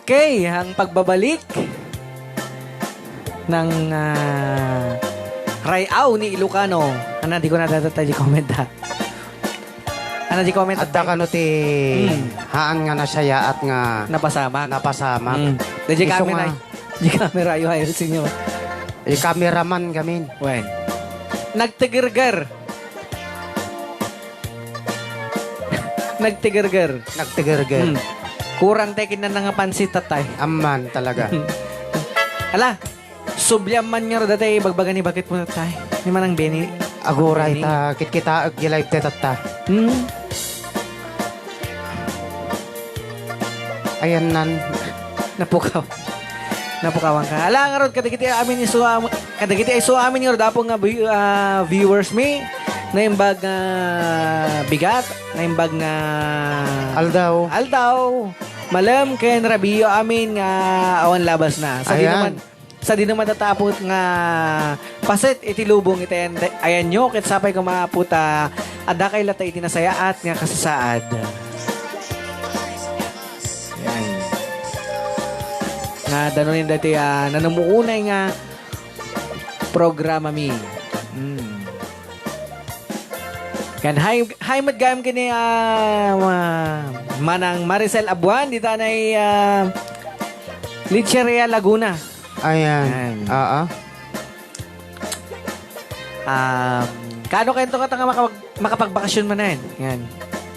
Okay, ang pagbabalik ng Rayaw ni Ilocano. Ano, di ko na datatay di comment ha. Ano di comment At da kano ti haan nga nasaya at nga napasamak. napasamak. Di Iso camera. Di camera ayo ayusin nyo. Cameraman gamin. Wen. Nagtigirger. Nagtigirger. Nagtigerger. Kurang tekin na nga pansit tatay. Amman talaga. Ala, subyam man nga ro datay bagbagan ni bakit mo tatay. Ni manang Benny. Aguray ta kit kita ag live teta. Ayan nan Napukaw. Napukawan ka. Ala nga ro kadagiti amin isu kadagiti ay su amin nga dapo nga viewers me na imbag bigat, na imbag nga Aldaw. Malam ken Rabio amin nga awan labas na. Sa di naman tatapot nga paset itilubong iten ayan nyo ket sapay ko maaputa ada kay latay itinasaya at nga kasasaad. Yan. Nga danon dati nanumuunay nga programa mi. Kan hi magam kini manang Maricel Abuan dita nay Licheria Laguna. Ayan. Kano kayo ito katang makapagbakasyon man na yan? Yan.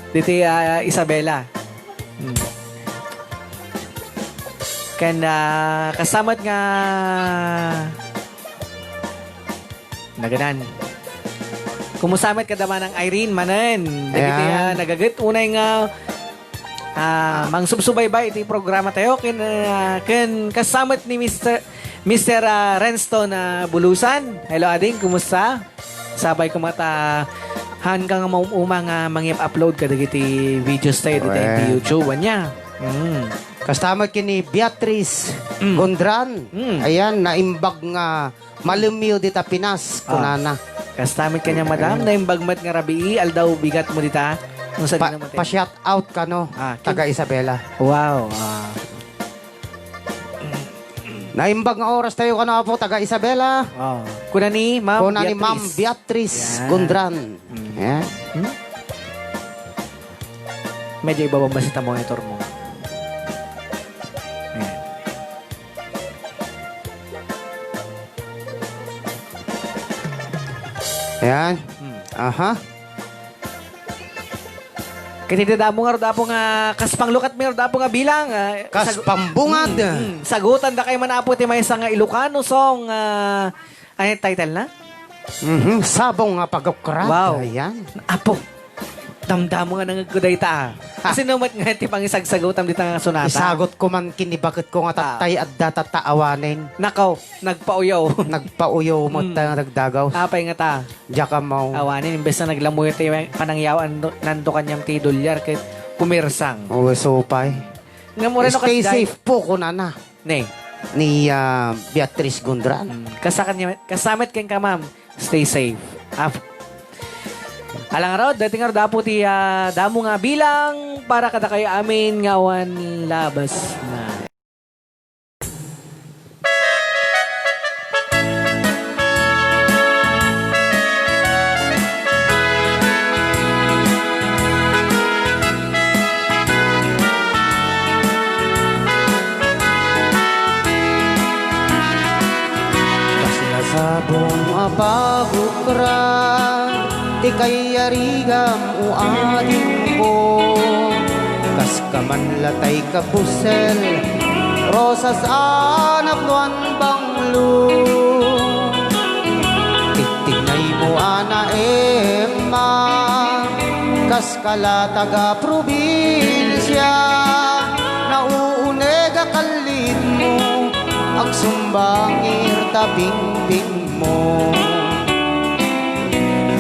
Dito Isabela. Kan kasamat nga naganan. Kumusamit ka naman ng Irene manen. Dito nagagat unay nga mang subsubaybay iti programa tayo ken kasamat ni Mr. Renston Bulusan. Hello ading, kumusta? Sabay kumata hanggang nga mangyap-upload ka dagiti videos tayo dito YouTube nya. Kastamat kini Beatrice Gondran. Ayan, naimbag nga malumiw dita Pinas kunana. Kastamit kanya madam naimbag mat nga rabii aldaw bigat mo dita. Pa-shout out ka no, taga Isabela. Wow. Naimbag nga oras tayo ka na po, taga Isabela. Kuna ni Ma'am Beatrice Gondran. Yeah. Medyo ibabang ba si monitor mo? Ayan. Aha. Kaya damo nga dapo nga kaspang lukat mi dapo nga bilang kaspang bungad. Sagutan da kay manapo ti maysa nga Ilocano song ay title na? Sabong nga pagukrat. Wow. Ayan. Apo. Damdamo nga nangagkuday ta. Kasi namat nga ti pangisagsagutam dito nga sonata. Isagot ko man kini bakit ko nga tatay at datataawanin. Nakaw, nagpauyaw. Nagpauyaw mo nagdagaw. Apay nga ta. Diya ka mo. Awanin, imbes na naglamuyo ti panangyawan nando kanyang ti dolyar kay pumirsang. Supay. Stay safe po ko na. Ni Beatrice Gondran. Kasamit kang ka ma'am. Stay safe. Alang araw, dating araw dapo ti damo nga bilang para kada kayo amin ngawan labas na. Sabong apagukran, di kay yarigam o ading ko. Kas kaman latay ka pusel, rosas anap duan banglo. Tignay mo ana Emma, kas kala taga probinsya, nauunega kalit mo. Agsumbangir tabing-bing mo.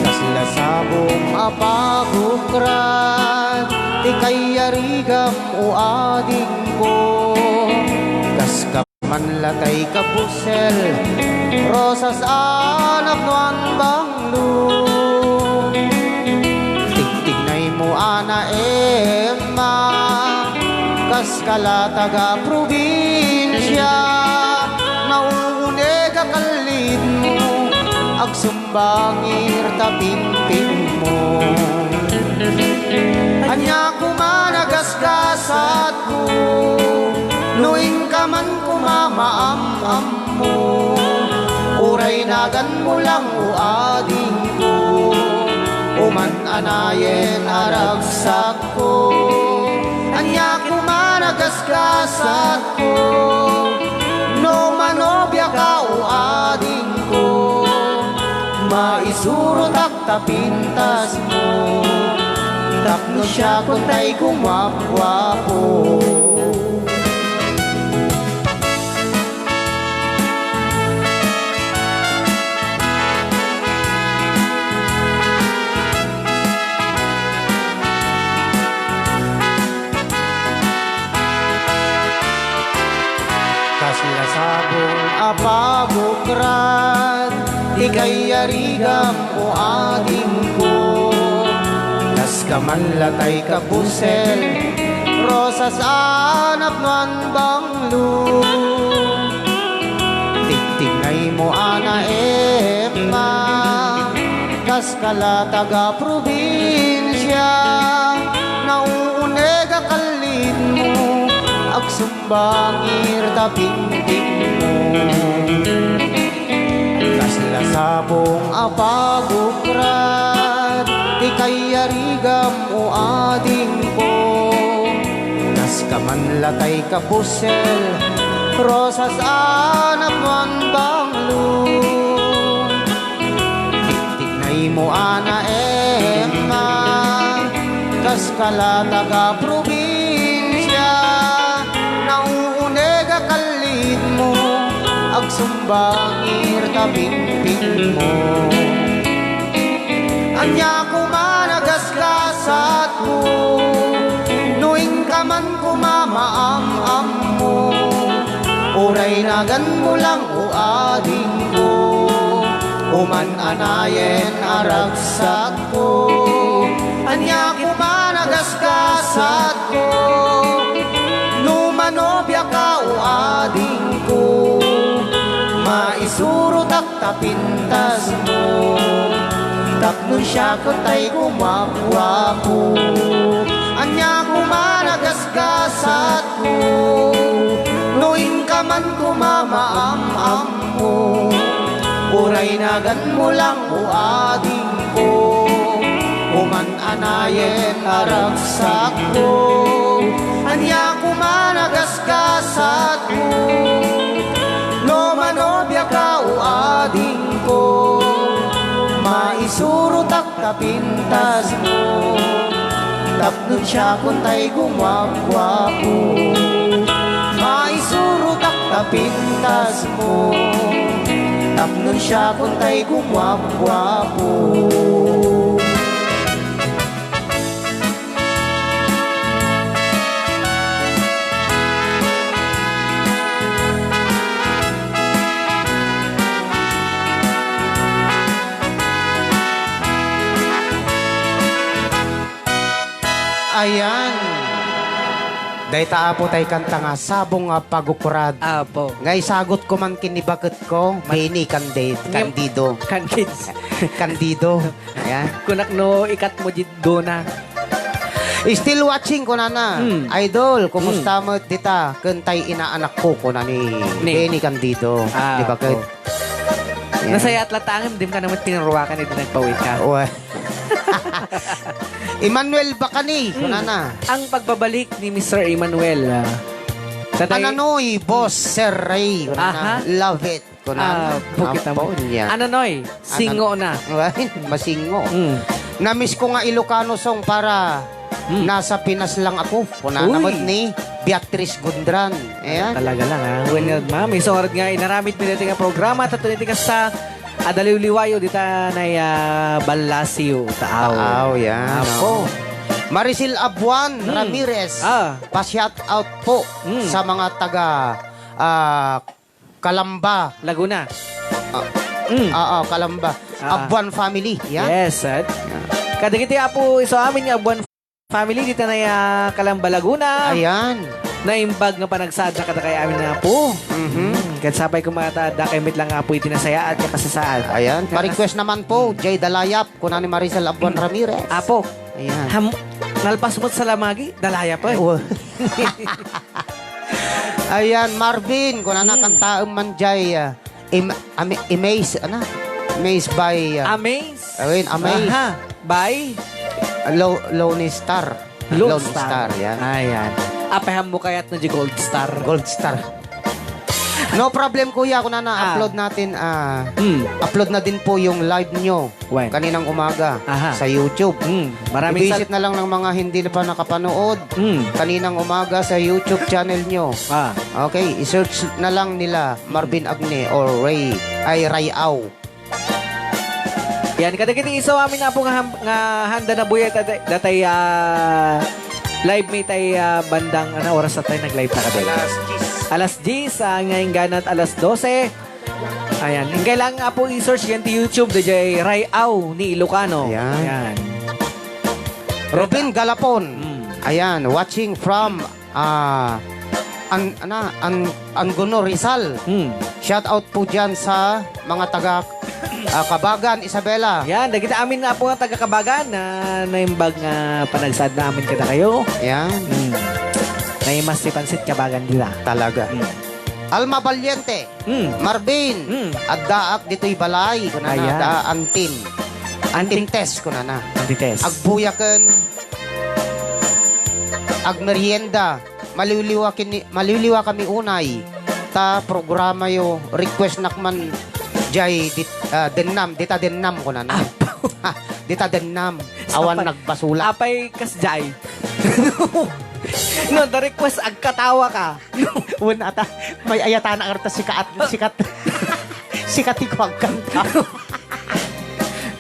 Kasla sabong apagukran, di kay yarigam o ading ko. Kas kaman latay kapusel, rosas anap nuan banglo. Tigtignay mo ana Emma, kas kalataga probinsya, nauune ka kalid mo, agsumbangir tapimpin mo. Anya kumanagasgasat ko, nuing ka man kumamaam-am mo, uray nagan mo lang uading ko, uman anayen aragsak ko. Anya kumanagasgasat ko, no manobya ka uading ko, maisurot ak tapintas mo, tapno siya kuntay gumapwapo. Kasila sabong apabukran, ikay arigam o ading ko, kas kamanlatay ka pusel, rosas anap nuan banglo. Tigtingay mo ana Emma, kas kalataga probinsya, nauunega kalid mo, agsumbangir tapingting mo. Kasla sabong apagukrat, ikay arigam o ading ko, kas kamanlatay ka pusel, rosas anap nuan banglo. Tigtignay mo ana Emma, kas kalataga probinsya, nauunega kalid mo, agsumbangir tapimpin mo. Anya kumanagasgasat ko, nuing ka man kumamaam-am mo, uray nagan mo lang uading ko, uman anayen aragsak ko. Anya kumanagasgasat ko, numanobya ka uading ko, maisurot ak tapintas mo, tapno siya kutay gumapwapo. Anya kumanagasgasat ko, nuing ka man kumamaam-am mo, uray nagan mo lang uading ko, uman anayen aragsak ko. Anya kumanagasgasat ko, no manobya ka uading ko, maisurot ak tapintas mo, tapno siya kuntay gumapwapo. Maisurot ak tapintas mo, tapno siya kuntay gumapwapo. Ayan. Day taapo tay kanta nga sabong nga pagukurad. Apo. Ngay sagot ko man kinibaket ko, Benny Candido. Kids. Candido. Ayan. Kunak no ikat mo jiddo na. Still watching ko na na. Idol, kumusta mo dita? Kantay inaanak ko na ni Benny Candido. Di ba ket? Nasaya at latangim, dim ka naman pinaruwakan ito nagpawit ka. Emmanuel Bacani, kunana. Ang pagbabalik ni Mr. Emmanuel. Ananoy, Boss Sir Ray, kunana. Love it, kunana. Bukit naman. Ananoy, singo na. Masingo. Namiss ko nga Ilocano song para nasa Pinas lang ako. Kunana mo ni Beatrice Gundran. Ayan. Talaga lang ha. When ma'am, isorad nga inaramit piniti nga programa at tuniti ka sa Adaliw-liwayo dita na Balasio Taaw. Yan. Apo. Maricel Abuan Ramirez. Pa-shout out po sa mga taga Calamba. Laguna. Calamba. Abuan family. Yan. Yes, sir. Kadagiti po sa amin yung Abuan family dito na Calamba, Laguna. Ayan. naimbag nga panagsad na kada kay amin na po. Kat sabay ko mga dakemit lang nga po itinasaya at kasasaad. Ayan. Pa-request naman po, Jay Dalayap, kuna ni Maricel Abuan Ramirez. Apo, Ayan. nalpas mo't sa lamagi, dalaya pa eh. Ayan, Marvin, kuna na kantaang man Jay, Amaze, ano? Amaze by, Amaze. ayun, Amaze. Aha. By Lone Star. Lone Star. Yan. Ayan. Apaham mo kayat na di Gold Star. Gold Star. No problem, kuya, kung na-upload natin, upload na din po yung live nyo When? kaninang umaga Aha. sa YouTube. Maraming I-visit na lang ng mga hindi na pa nakapanood kaninang umaga sa YouTube channel nyo. Okay, i-search na lang nila Marvin Agne or Ray Au. Yan, kadagiti isaw amin na po nga handa na buya datay live may tay bandang oras na tayo nag-live na kadagiti. Alas 10, ngayong ganat alas 12. Ayan, yung kailangan nga po i-search yan ti YouTube, DJ Ray Au ni Ilocano. Ayan. Robin Galapon. Ayan, watching from Angono, Rizal. Shout out po dyan sa mga taga Kabagan, Isabela. Yan, dagita amin nga po nga taga-Kabagan na naimbag nga panagsad namin kita kayo. Ayan. Naimas si Pansit Kabagan nila. Talaga. Alma Valiente. Marvin. At daak dito'y balay. Kuna Ayan. na, antin. Antin test kuna na. Antites. Agbuyaken. Agmerienda. Maliliwa kami unay. Ta programa yo. Request nakman jay dennam. Dita dennam kuna na. Dita dennam. Awan nagbasula. Apay kasjay. No, the request agkatawa ka. Una ata, may ayata na karta sikat. Sikat ko ang kanta.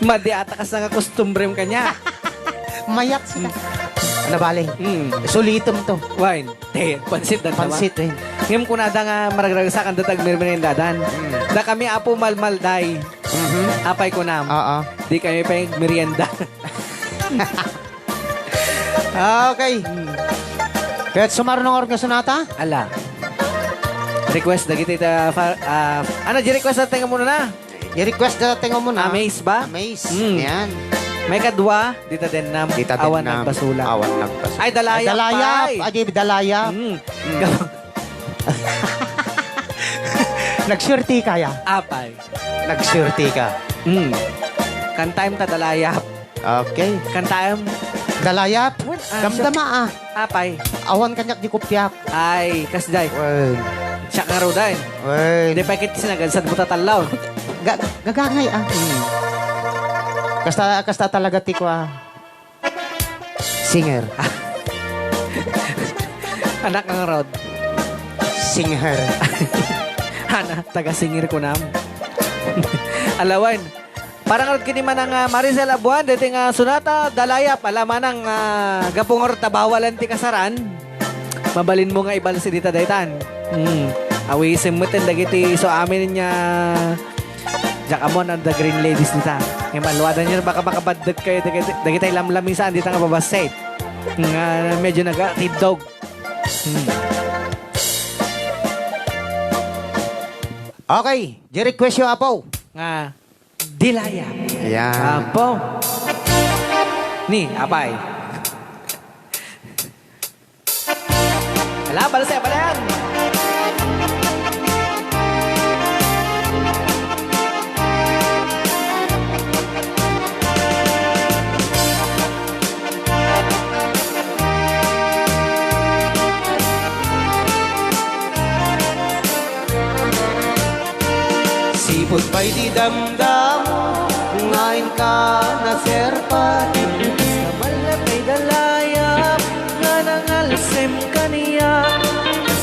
Madi ata ka sa nga custombrem kanya. Mayat sikat. Ano bale? Sulitom to. Wine. Te, pansit dan Pansit eh. Ngem kunada nga maragragsakan datag meriendadan. Da kami apo malmalday. Apay ko nam. Oo. Di kami pa yung merienda. Okay. Kahit sumaro ng orgasyon nata? Ala. Request dagiti ta ano di request natin muna na. I-request na tingnan mo na. Amaze ba? Amaze. Mm. Yan. May kadwa dita din nam Dita din awan na. nagbasula. Awan nagbasula. Ay dalayap. Dalayap. pay. Adi, dalayap. Nagsurti kaya? Apay. Nagsurti ka. Kantayem ta dalayap. Okay. Kantayem Dalayap. Damdama ah. apay. Awan kanyak di kupyak. Ay kasday. Well. Siya nga ro dahin. Well. Hindi pa kit sinagan sa buta talaw. Gagangay ah. Kasta talaga ti ko ah. Singer. Anak ng rod. Singer. Hana, taga-singir ko nam. Alawan. Parang rod kini man ang Maricel Abuan, dati nga sunata, dalaya, palaman ang gapungor tabawalan ti kasaran. Mabalin mo nga ibal si Dita Daytan. Awisim mo ten dagiti so amin niya Jakamon and the Green Ladies nita. Yung maluwadan niya baka makabadag kayo dagiti lamlamisan dita nga babaset. Nga medyo naga-tidog. Okay. Di-request yung apo. Nga dilaya. Ayan. Apo. Ni, apay. Hala, balasay, balayan. Sipot pa'y di damdam, ngayon ka na serpa. Sa malapay dalayap, nga nangalsem kaniya.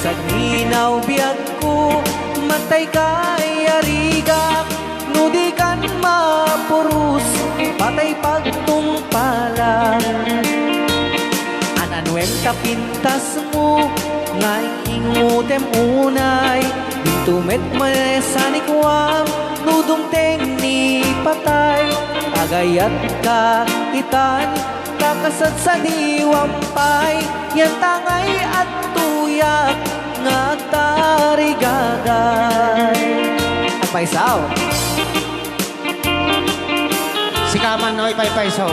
Sa ginaw biyag ko, matay kay arigak. Nudi kan mapurus, patay pagtungpala. Ananwem kapintas mo, ngay ingutem unay. Tumet manesanikwam, nudong teng ni patay. Agayat ka itan, kakasat sa diwampay. Yan tangay at tuyo. tuyak nga tarigagay. At may saw. Si Kaman Noy Paypayso.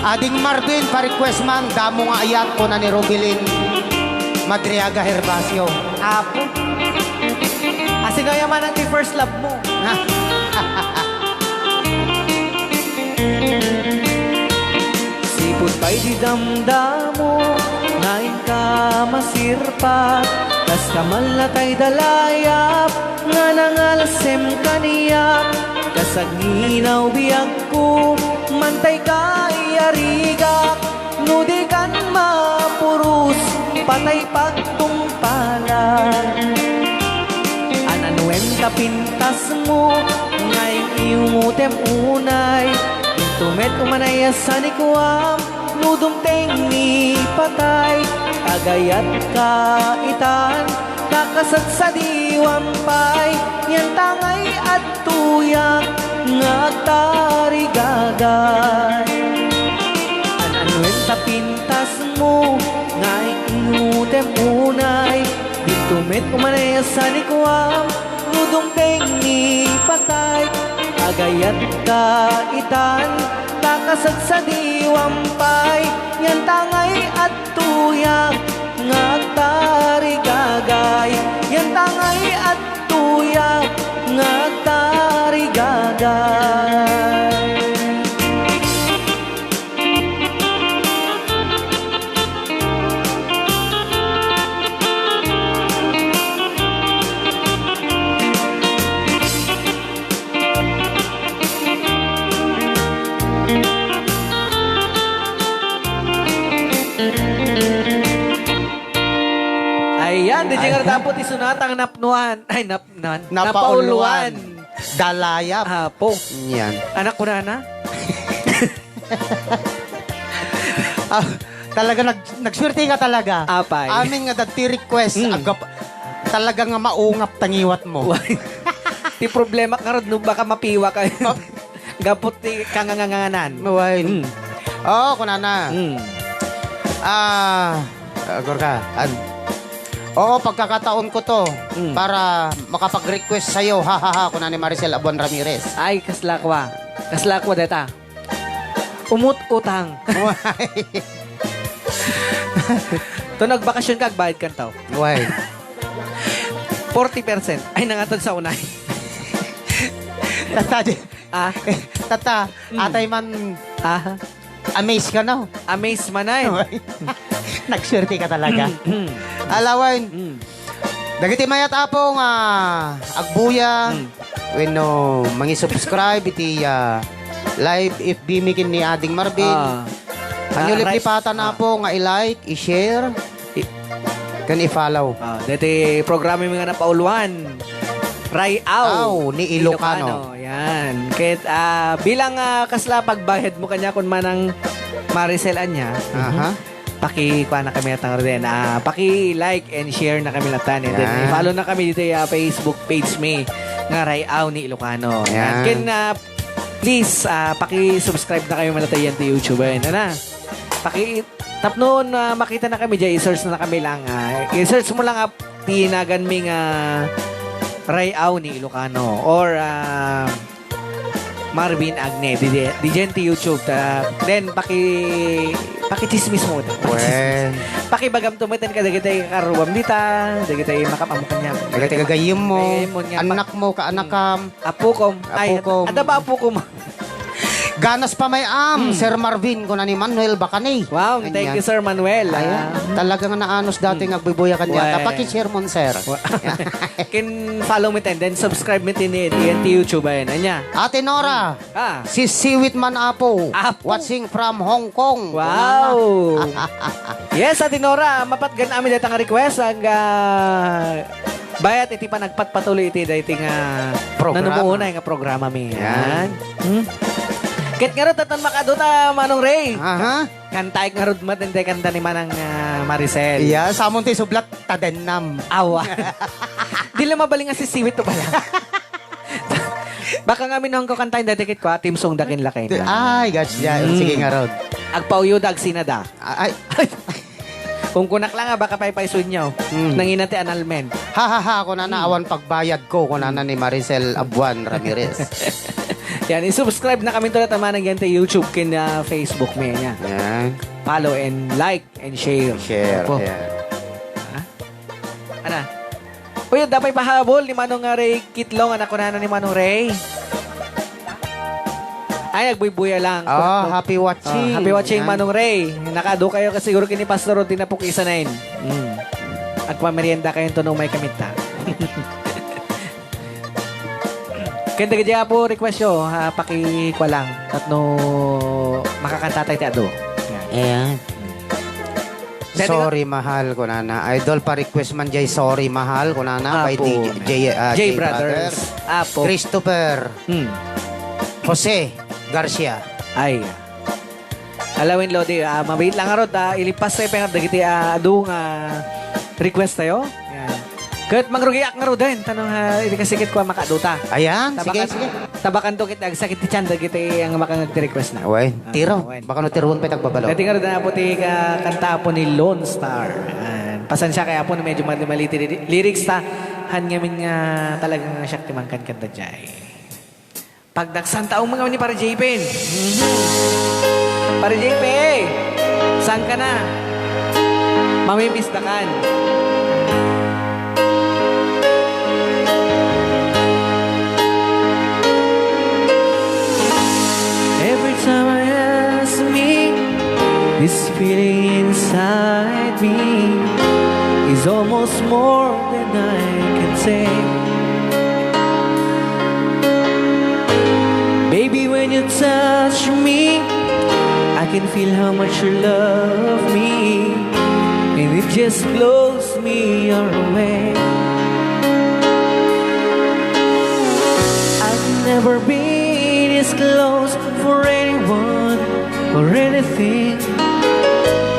Ading Marvin, pa-request man, damo nga ayat ko na ni Robilin Madriaga Herbacio. Apo. Sino yaman ang first love mo? Sipot pa'y di damdamo, nain ka masirpa, kas kamal na tay dalayap, nga nangalasem kaniyak, kasaginaw biyag ko, mantay ka iarigak, nudikan mapurus, patay pagtungpalan. Ananuenta pintas mo, ngay iumutem unay, intumet umanaya sa nikuam, nudong ni patay, agayat ka itan, kakasat sa diwampay, yan tangay at tuyak, nga tarigagay. Ananuenta pintas mo, ngay iumutem unay, tumet umanaya sa nikuam, nudong ni patay, agayat ka itan, takasat sa diwampay, yan tangay at tuyak, nga tarigagay, yan tangay at tuyak, nga tarigagay. Ayan, di nga dapat isunatang napnuan. Ay, napauluan. Dalayap. Apo. Yan. Anak ko na. Talaga nagswerte ka talaga. Apay. Amin nga dati request. Talaga nga maungap tangiwat mo. Ti problema ka rin, baka mapiwa ka. Gapot ti kanganganganan. Mawain. Oo, kunana. Agor ka. Oo, pagkakataon ko to para makapag-request sa'yo. Ha, kunana ni Maricel Abuan Ramirez. Ay, kaslakwa. Kaslakwa, deta. Umut-utang. To nagbakasyon ka, bayad kan tao. Why? 40%. Ay, nangatod sa unay. Tata, atay man, amaze ka na. Amaze manay. Nagswerte ka talaga. Alawan, dagiti mayat apong agbuya, when mangi-subscribe iti live FB mikin ni Ading Marvin. Kanyo liplipatan na po nga i-like, i-share, kan i-follow. Dati programa yung mga napauluan. Rayaw ni Ilocano. Yan. Kahit bilang kasla pagbahid mo kanya kung manang Maricel anya. Paki-kuha na kami natang rin. Paki-like and share na kami latan. And then i-follow na kami dito yung Facebook page me nga Rayaw ni Ilocano. Yan. Please, paki-subscribe na kayo malatay yan sa YouTube. Tap noon, makita na kami dyan, i-search na kami lang. I-search mo lang tinagan ming Rayaw ni Ilocano or Marvin Agne di gente YouTube then paki-chismis mo paki-bagam tumeten ka dagitay karuwam dita dagitay makapamukan niya dagitay gagayim mo anak mo kaanakam apukom ada ba apukom ganas pa may Sir Marvin ko na ni Manuel Bacani. Wow, thank you Sir Manuel. Talagang naanos dati nagbibuya kanya. Paki-share mo, sir. Kin follow me then subscribe me tin YouTube ayan. Anya. Ate Nora. Si Siwit Man Apo. Watching from Hong Kong. Wow. Yes, Ate Nora, mapatgan amin datang request ang bayat iti pa nagpatpatuloy iti dating nanumuunay nga programa mi. Yan. Ket nga tatan makaduta Manong Ray. Kantay nga rod matindi kanta ni Manang Maricel. Yeah, samon ti sublat tadenam. Awa. Di lang mabaling nga si Siwit to pala. Baka nga minong ko kantayin dadikit ko team song dakin lakay. Ay, gosh, yeah. Sige nga rod. Agpauyod ag sinada. Ay. Kung kunak lang nga, baka paypaysun nyo. Nanginati analmen. Ha ha ha, kung awan pagbayad ko, kung ni Maricel Abuan Ramirez. Yan, i-subscribe na kami tulad naman ng ganito YouTube kin Facebook mo yan. Yan. Follow and like and share. Share. Opo. Yan. Ana? Uy, dapat pahabol ni Manong Ray Kitlong, anak ko na ni Manong Ray. Ay, nagbuy-buya lang. Oh, happy watching. Happy watching, Yan. Manong Ray. Nakado kayo kasi siguro kini Pastor Rod, tinapok isa na yun. At pamerienda kayo tunong may kamita. Kaya nga po request nyo, pakikwa lang. Tatno makakanta tayo ado. Ayan. Sorry mahal ko nana. Idol pa request man jay sorry mahal ko nana by J Brothers. Apo. Christopher. Jose Garcia. Ay. Alawin Lodi, mabait lang arot, ilipas tayo pengat dagiti adu nga request tayo. Yan. Kat mangrugiak nga ro din, tanong hindi kasikit ko makaduta. Ayan, sige. Tabakan to kita sakit ti tiyan dagiti ang makang-request na. Uy, tiro. Baka no tiroon pa tagbabalo. Dati nga ro na po ti kanta po ni Lone Star. Pasensya kaya po medyo maliti lyrics ta han ngamin nga talagang syakti man kan kanta jay. Pagdaksan taong mga ni para JP. Para JP, saan ka na? Mamimiss na kan. Every time I ask me, this feeling inside me is almost more than I can say. Baby, when you touch me, I can feel how much you love me, and it just blows me away. I've never been this close for anyone or anything.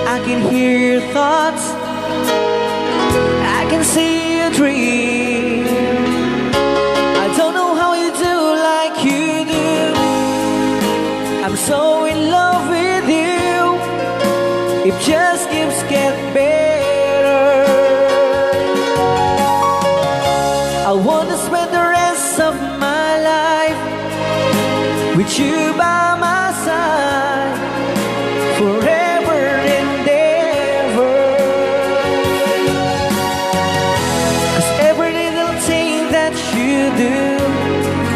I can hear your thoughts, I can see your dream. I don't know how you do like you do. I'm so in love with you. It just keeps getting better. I want to spend the rest of my life with you by my side, forever and ever. 'Cause every little thing that you do,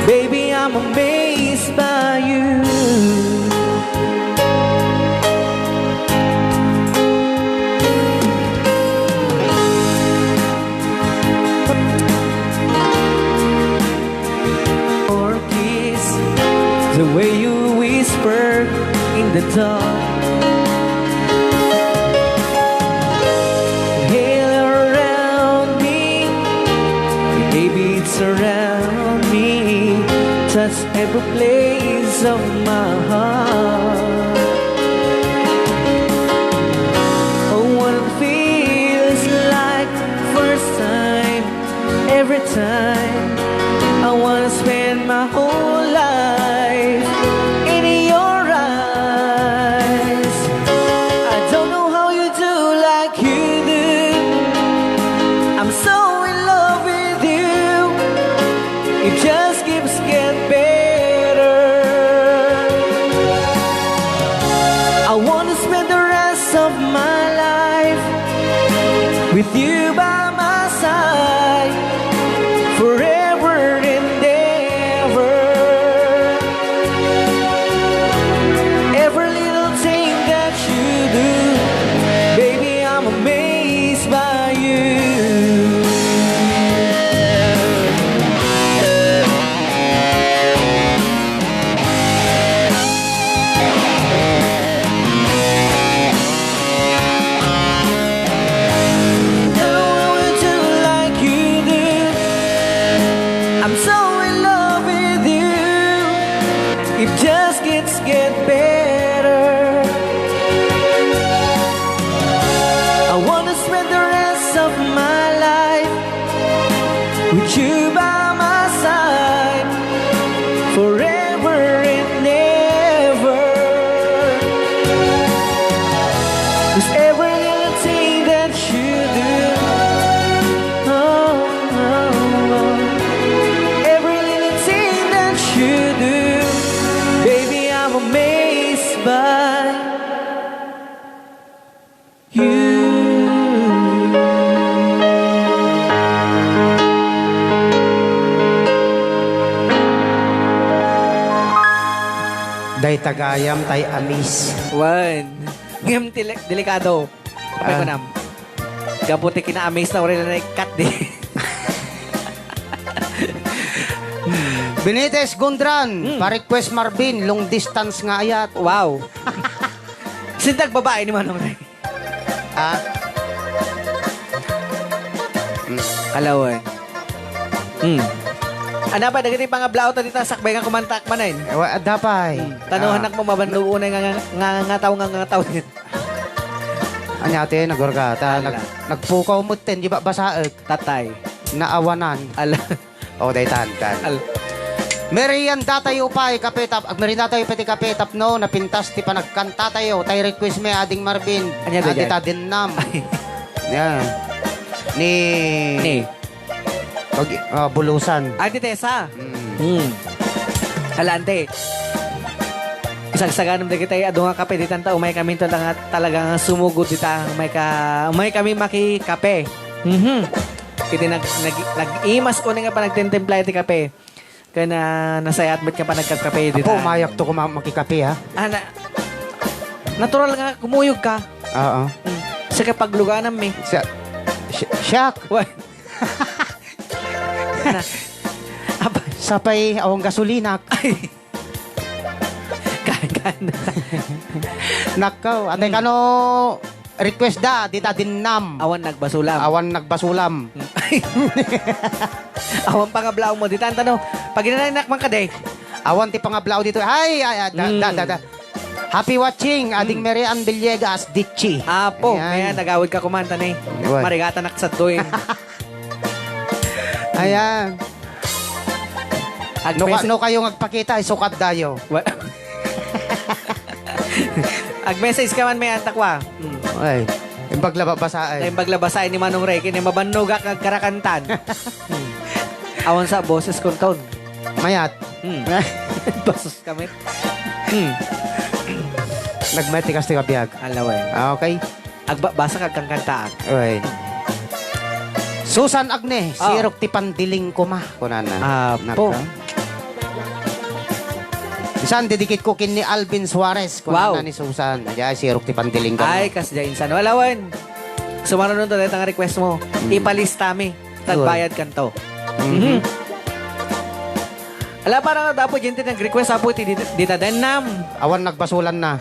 baby, I'm amazed by you. Or kiss, the way you whisper in the dark. Hail around me, baby, it's around me. Touch every place of my heart. Oh, what it feels like first time, every time. I wanna spend my whole life in your eyes. I don't know how you do like you do. I'm so in love with you. It just keeps getting better. I wanna spend the rest of my life with you by my side, forever and ever. Every little thing that you do, baby, I'm amazed by you. I'm so in love with you. It just get better. I wanna spend the rest of my life with you by my side, forever and ever. 'Cause every little thing that Day tagayam, tay amis. One. Ngam delikado. Kapay ko nam. Gabuti kina-amaze na rin na cut di. Benitez Gundran, pa-request Marvin, long distance nga ayat. Wow. Sindag babae ni Manong Ray. Ah, Alawan. Ano ba, nagiti pang ablaw ta dito, sakbay nga kumantak manin. dapay. Tanuhan nak mo mabandog unay nga taw. Anyate, nagorgata, Ala. nagpukaw mo ten, di ba basaag? Tatay. Naawanan. Ala. O, day tan. Al. Merian datayo pa, kapetap. Ag merin datayo pati kapetap, no, napintas, ti pa nagkanta tayo. Tay request me, ading Marvin. Anya ba dyan? Adita din nam. Yan. Ni... Bulusan. Ate Tessa. Alante. Isagsaganam na kita ado nga kape ditan ta umay kami to talagang sumugod dita umay kami makikape. Kiti nag-imas ko nga pa nagtentempla iti kape. Kana nasayat ba't ka pa nagkakape dita. Ako, mayak to ko makikape, ha? Natural nga kumuyog ka. Oo. Sa kapagluganan mi. Siyak. What? Sapay awang gasolinak. Kan. Nakaw. Atay kano request da, dita din nam. Awan nagbasulam. Awan nagbasulam. Awan pangablaw mo. Dita ang tanong. Pag inananak man ka day. Awan ti pangablaw dito. Ay, da. Happy watching, ading Marian Villegas, Ditchi. Apo. Ayan. Kaya nagawid ka kumanta ni. What? Marigata naksatuin. Ayan. No kayo magpakita, isukat dayo. Ag-message ka man may antakwa. Ay, yung paglababasa ay. Yung paglabasay ni Manong Ray, kini mabanugak ng karakantan. Awan sa boses kong taon. Mayat. Basos kami. Nagmetikas ti kabiyag. Alaway. Okay. Basa kag kang kantaan. Okay. Susan Agne, Oh. sirok ti pandiling ko ma. Kunana. Apo. Isan, didikit ko kin ni Alvin Suarez. Kunana Wow. ni Susan. Ay, sirok ti pandiling ko. Ay, kasya insan. Walawan. Sumano nun to, dahil ang request mo. Ipalista mi. Tagbayad kanto. Ala, parang dapat yun din nag-request. Apo, dita din nam. Awan nagbasulan na.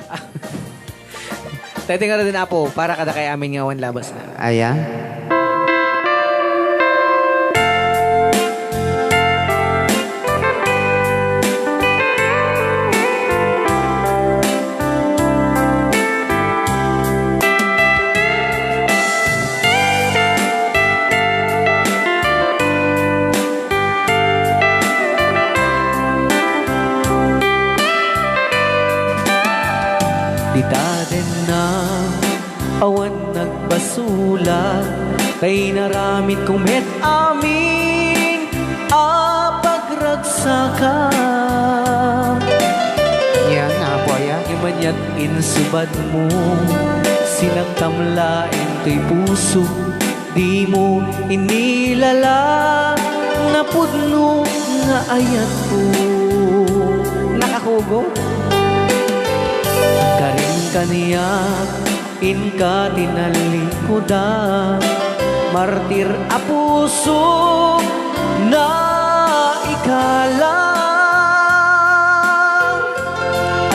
Tayo nga rin apo, para kada kay amin nga awan labas na. Ayan. Dita din na awan nagbasula kay naramit kong met amin pagragsaka. Yan, apo ayan. Imanyat insubad mo silang tamlain to'y puso di mo inilala na pudno nga ayat ko. Nakakugo? Karin kaniya inka tinalikoda martir a puso na ikalang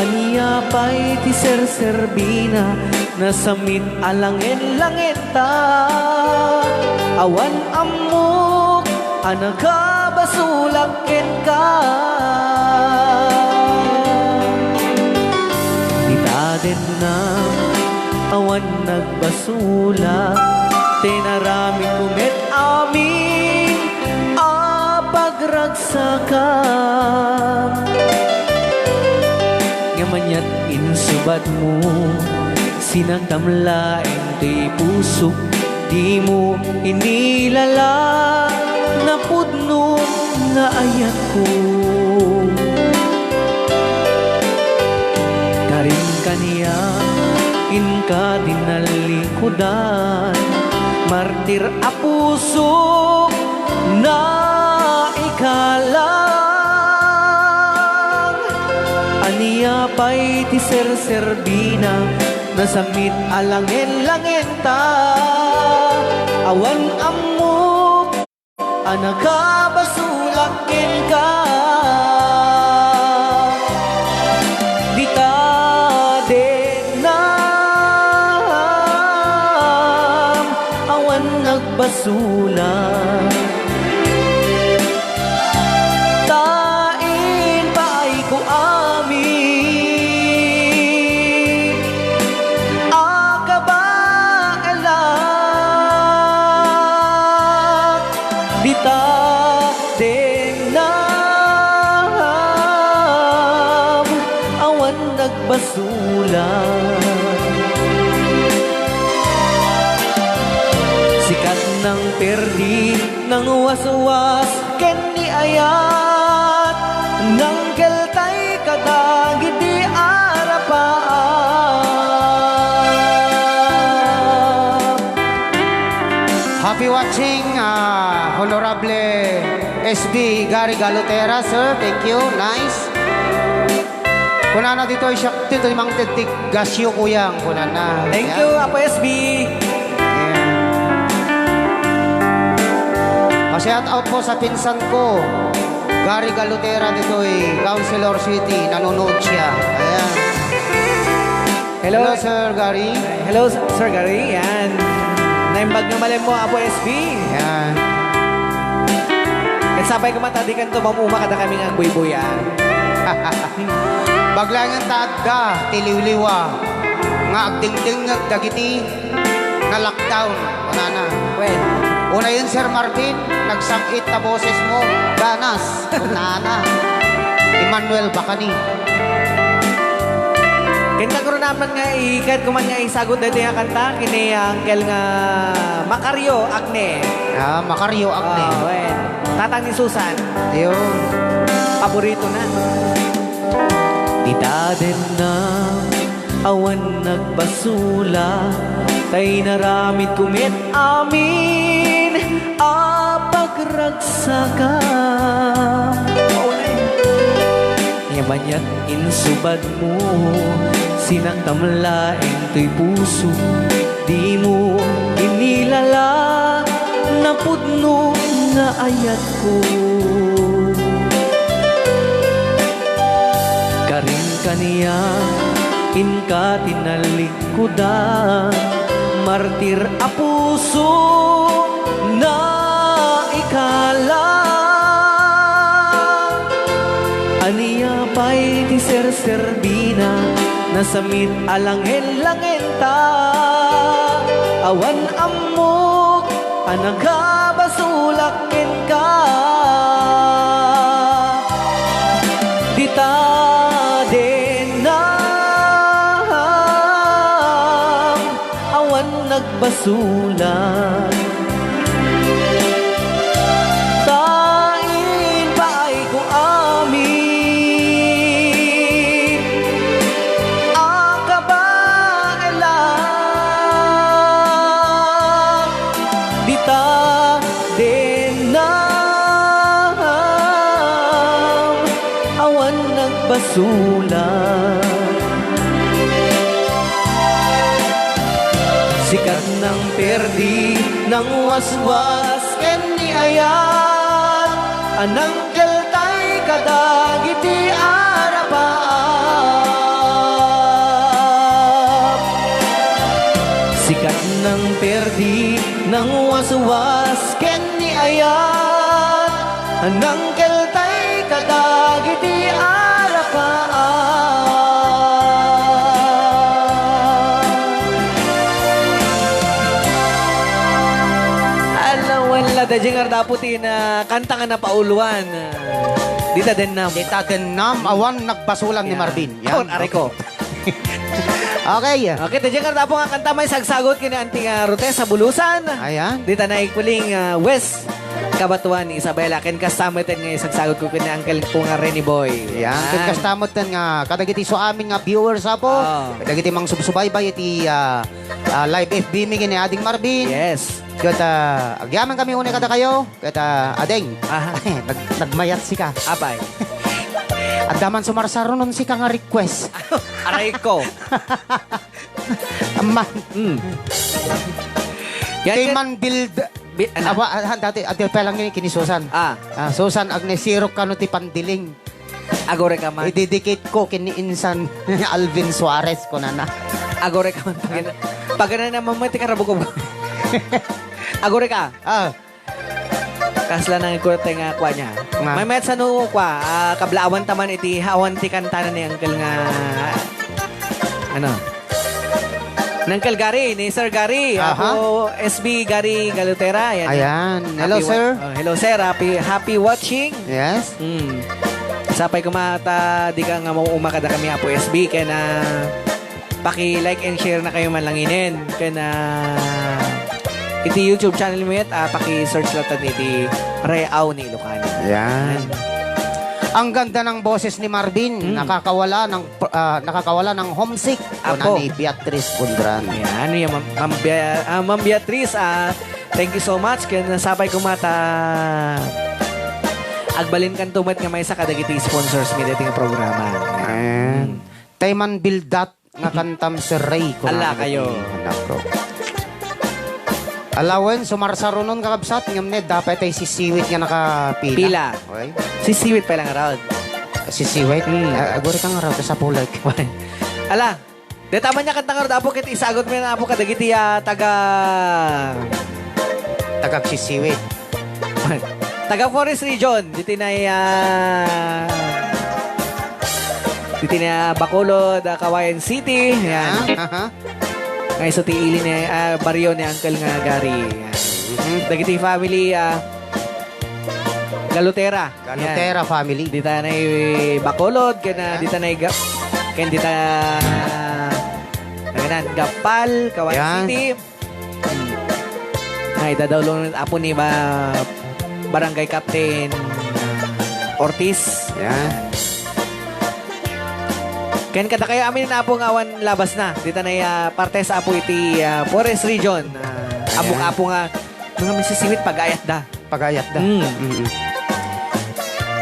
aniya pa'y ti serserbina na samit alangin langeta awan amok anagabasulakin ka din na awan nagbasula tinarami kumit amin pagragsakan ngamanyat insubad mo sinagtamlain ti puso di mo inilala na pudno nga ayat ko. Karin kaniya inka dinalikodan martir a puso na ikalang aniya Aniya pa'y ti ser-serbina nasamit alangin-langin ta awan amok anagabasulakin ka di ta denam awan nagbasulan tain paay ko amin akabaelak di ta denam awan nagbasulan sikat ng perdi ng waswas ken ni ayat ng keltay kadagit di arapaan. Happy watching, Honorable SB Gary Galutera, sir. Thank you. Nice. Kunana dito siya dito mang tetik gasyo kuyang kunana. Thank Ayan. you, Apo SB. Ayan. Pa-shout out po sa pinsan ko. Gary Galutera dito Councilor City. Nanonood siya. Ayan. Hello, Hello, Sir Gary. Hello, Sir Gary. Yan. Naimbag na malim mo, Apo SB. Ayan. Nagsapay ko matadikan to, mamuma kada kami nga buy-buyan. Baglangan taadga, tiliwliwa. Nga agdingding dagiti na lockdown. Kunana. Well, Una yun, Sir Marvin, nagsakit na boses mo. Ganas. Kunana. Emmanuel Bacani. kinta ko naman nga ikat kuman nga isagot dito yung kanta, kini Uncle nga Macario Agne. Macario Agne. Oh, well, tatang ni Susan. Yun. Paborito na. Itaden na awan nagbasula tay naramid kumit amin apagragsaka yamanyak insubad mo sinang tamlaeng to'y puso di mo inilala na pudno nga ayat ko karing kaniya inka tinalikudan martir a puso na ikala aniya pa'y ti ser-serbina nasamit alangin-langin ta awan amok anagabasulakin ka di ta nagbasulan tain paay ko amin akabaelak di ta denam awan nagbasulan sikat ng perdi ng waswas ken ni ayat anang keltay kadagiti arapaan sikat ng perdi ng waswas ken ni ayat anang keltay kadagiti arapaan da jengar daputi na kanta nga na pauluan. Dita den nam. Dita den nam, awan nagbasulan ni Marvin. Yan. Aray ko. Okay. Okay, da jengar dapo nga kanta may sagsagot kini anting Rute sa bulusan. Ayan. Dita na ikuling West Kabatuan ni Isabela ken kastameten nga sagsagot ko kini Uncle ko nga Renny Boy. Yan. Ken kastamot nga kadagiti so amin nga viewers apo. Kadagiti mang subsubaybay iti live FB mi kini ading Marvin. Yes. Kata agyaman kami una kada kayo. Kata adeng. Aha. Nagmayat si ka. Apay. At daman sumarsaro nun si ka nga request. Aray ko. Aman. Yan, Kay yan. man build. Ano? Dati, adil pa lang yun, kini Susan. Susan, agnesirok ka no ti pandiling. Agore ka man. Idedicate ko kini Insan Alvin Suarez ko na. Agore ka man. Pag na naman mo, tika rabukob. Agore ka. Kasla nang ikulat nga kwa niya. Nga. May met sa noo kwa. Kablaawan taman iti hawan ti kantanan ni Uncle nga... Ano? Uncle Gary, ni Sir Gary. Ako, SB Gary Galutera. Yan. Ayan. Hello, Happy sir. Hello, sir. Happy watching. Yes. Sapay kumata, di ka nga mauumakada kami po SB. Kaya na paki-like and share na kayo manlanginin. Kaya na iti YouTube channel mo yun, paki-search lang iti Reaw ni Ilocano. Ayan. Ang ganda ng boses ni Marvin. Nakakawala ng homesick. Apo. Ni Beatrice Gundran. Ayan, yung Ma'am Beatrice, thank you so much. Kaya nasabay kumata agbalin kan tumat nga may sa kadagiti sponsors mi dating programa. Ayan. Tayman Bildat nga kantam si Ray. Ala kayo. Nako. Alawen, sumarsaro nun kakabsat. Ngayon, dapat ay sisiwit nga nakapila. Pila. Okay. Sisiwit pa lang around. Sisiwit? Aguri ka nga raw sa pulag. Ala, de tama niya kantang around. Apo kit isagot mo na apo kadagiti Tagag sisiwit. taga Forest Region. Dito na Bacolod, Kawayan City. Ayan. Ngayon sa tiili ni baryo ni Uncle nga Gary. Dagiti family Galutera. Galutera family. Dito na Bacolod, kaya dito na Gapal, Kawayan City. Ay dadawlong apo ni Barangay Captain Ortiz. Yan. Ken kada kayo amin na apo awan labas na. Dito na parte sa apo iti Forest Region. Apo nga mga misisiwit pag-ayat da. Pag-ayat da.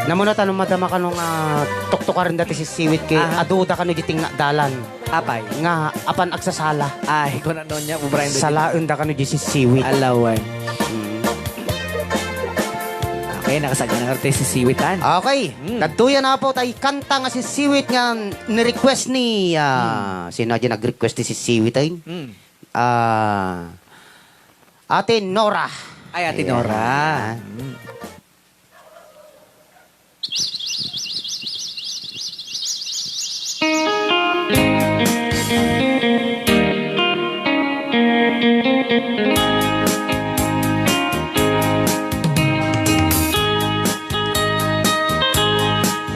Namuna tanong madama ka nung tuktukarin dati si siwit kay aduda ka no jiting dalan. Apay. Nga apan agsasala. Ay, kung ano niya, Brian. Salaon da ka no si siwit. Alawan. Okay, nakasagin ng arte si Siwitan. Okay. Kadtuyan na po tayo kanta nga si Siwit nga ni-request ni... Sino na nag-request ni si Siwit ay? Ate Nora. Ay, Ate Nora.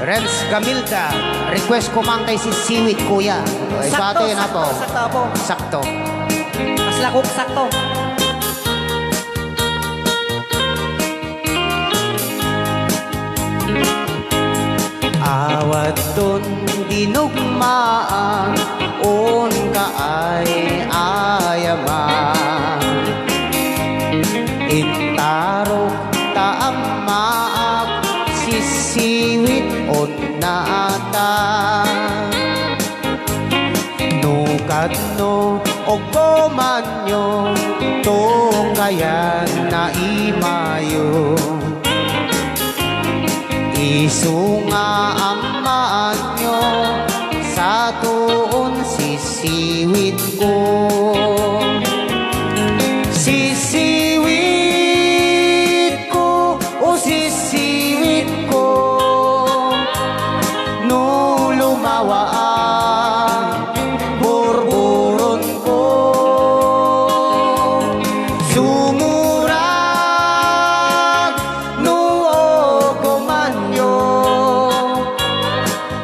Renz Gamilda, request ko man kay si Siwit, kuya. Sakto, yun na po. Sakto po. Sakto. Mas lakok, sakto. Awat ton dinugmaan, on ka ay ayaman. Intarok taamaak, sisiwit on naata. Nukad no ogomanyo, to kaya na imayo. Isunga amaan nyo sa tuon sisiwit ko. Sisiwit ko, o sisiwit ko, no lumawa ang borboron ko. Sumurag no ogomanyo,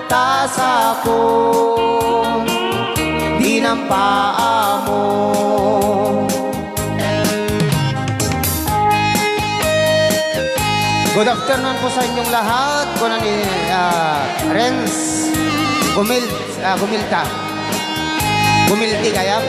tasakon di ng paa mo. Good afternoon po sa inyong lahat. Kuna ni Renz Gumilta. Gumilti kaya.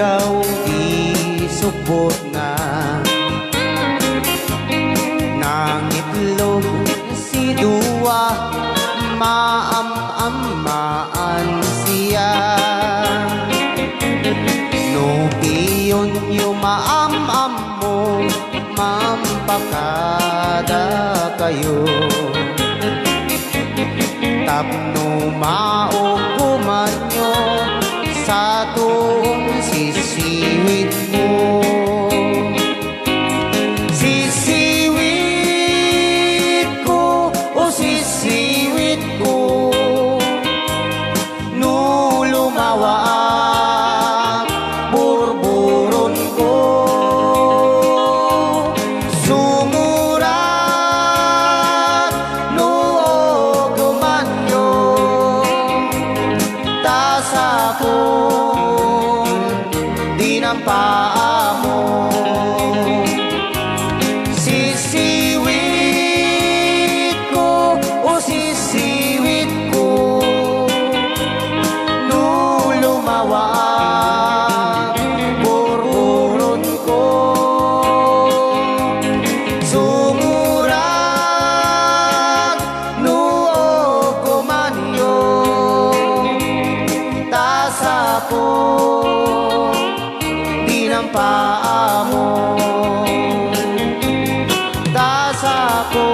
ikaw isubot na ng itlog si Dua maam-amaan siya no piyon yung maam-am mo mampakada kayo tapno mauguman nyo sa tuong sisiwit mo sisiwit ko o sisiwit ko no lumawa ang burburon ko sumurat no gumanyo tasa ko di ng paa mo sisiwit ko o sisiwit ko no lumawa ang burburon ko sumurat no kumanyo tasa ko di ng paa mo tasa ko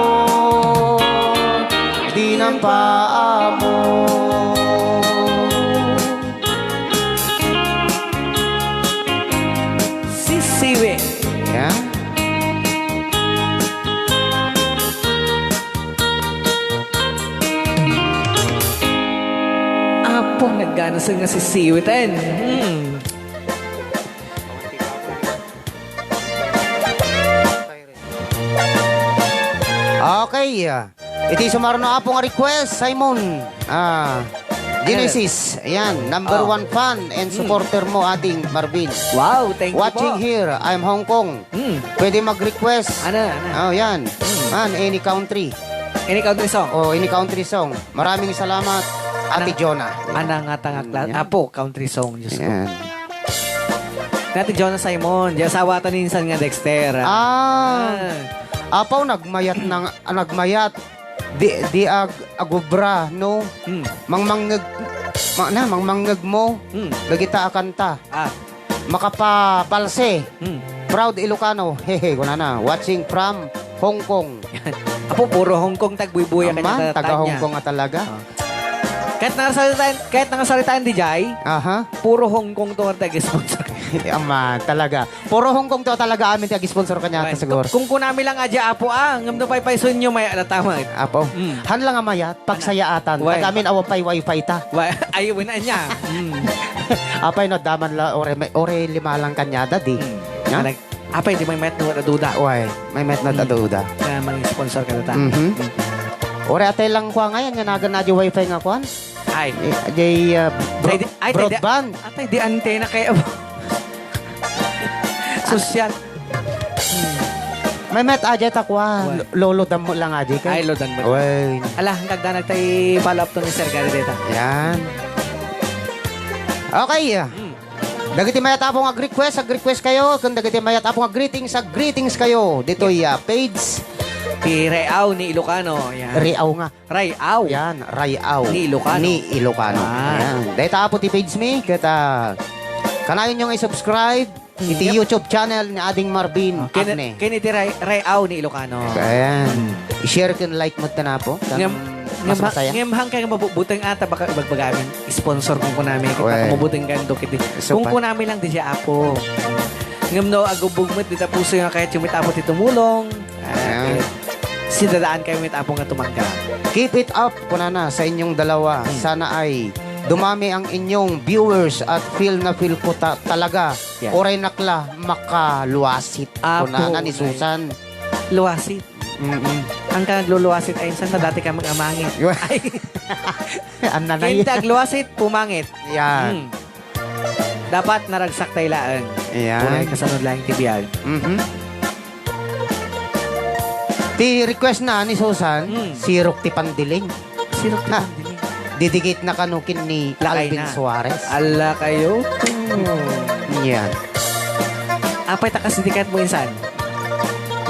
di ng paa mo Sisiwi. yeah? Apo, nagganas nga sisiwitan. Okay. Iti sumarno apo nga request, Simon. Genesis. Ayan, number one fan and supporter mo ating Marvin. Wow, thank you Watching po. here, I'm Hong Kong. Pwede mag-request. Ano? Oh, yan. Any country. Any country song? O any country song. Maraming salamat, Ate Jonah. Anang atang Apo, country song. Diyos ko. Yan. Nati Jonas Simon. Diyan sa awatan ninsan nga Dexter. Apaw nagmayat nagmayat. Di agubra, no? Mangmangeg mo. Gagita akanta. Makapapalse. Proud Ilocano. Hehe, kuna na. Watching from Hong Kong. Apo, puro Hong Kong tagbuy-buya kanya Taga Hong Kong nga talaga. Kahit nangasalitaan di Jai, Aha. puro Hong Kong to ang tag-sponsor. Ama, talaga. Puro Hong Kong to talaga amin tag-sponsor kanya ta siguro. Kung kunami lang adya Apo, ngam na paypayson nyo may alatama. Apo. Han lang amayat, pagsayaatan. Why? Tagamin awapay wifi ta. Ayaw na niya. Apay no daman la ore lima lang kanya dadi. Ya? Apay, di may met no duda. Oy, may met na taduda. Na mga sponsor ka na ta. Ore atay lang kwa ngayon nga nagan na di wifi nga kwan. Ay. Broadband. Atay, di antena kaya. Social. May met aja ta kwa. Lolo dam mo lang aja kay. Ay, lodan mo. Oy. Ala, hanggang danag tayo follow up to ni Sir Gary dito. Yan. Okay. Dagiti mayat apong ag-request kayo. Kung dagiti mayat apong greetings kayo. Dito page. Ti Reaw ni Ilocano. Yan. Riaw nga. Reaw. Yan, Riaw. Ni Ilocano. Ayan. Dahil tapo ti page me. Kita kanayon nyo i-subscribe. Iti YouTube channel ni Ading Marvin Agne. Kini ti Reaw ni Ilocano. Ayan. I-share kin like mo na po. Mas masaya. Ngem hang kay mabubuteng ata baka ibagbagamin. Sponsor kung namin kita mabuting gando kiti. Kung namin lang di siya Apo. Ngem no agubugmet dita puso nga kaya chumitapo ti tumulong. Si dadaan kayo mit Apo nga tumangga. Keep it up kunana sa inyong dalawa. Sana ay dumami ang inyong viewers at feel po talaga. Yeah. Oray nakla makaluwasit kunana ni Susan. Luwasit. Ang kagluluwasit ay saan na dati ka mag-amangit. Ay. Ang nanay. Kaya luwasit, pumangit. Yan. Dapat naragsak taylaan. Yan. Unay kasanod lang tibiyag. Ti request na ni Susan, sirok ti pandiling. Sino Ha? Didikit na kanukin ni Lakay Alvin na. Suarez. Ala kayo. Yan. Apay takasidikat mo insan.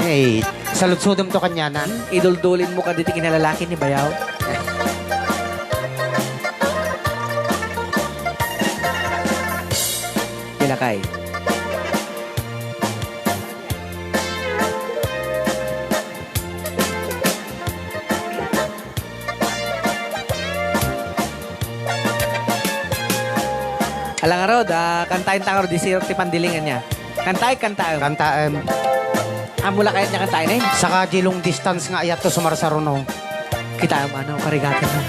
Eh, saludsudom to kanyanan. Iduldulin mo ka dito kinalalaki ni Bayaw. Kilakay. Alang nga rod, kantayin tangaro di sirok ti pandilingan niya. Kantay. Kantaan. Mula kayat niya kantayin eh. Saka di long distance nga ayat to sumarsaruno. Kita karigatan na.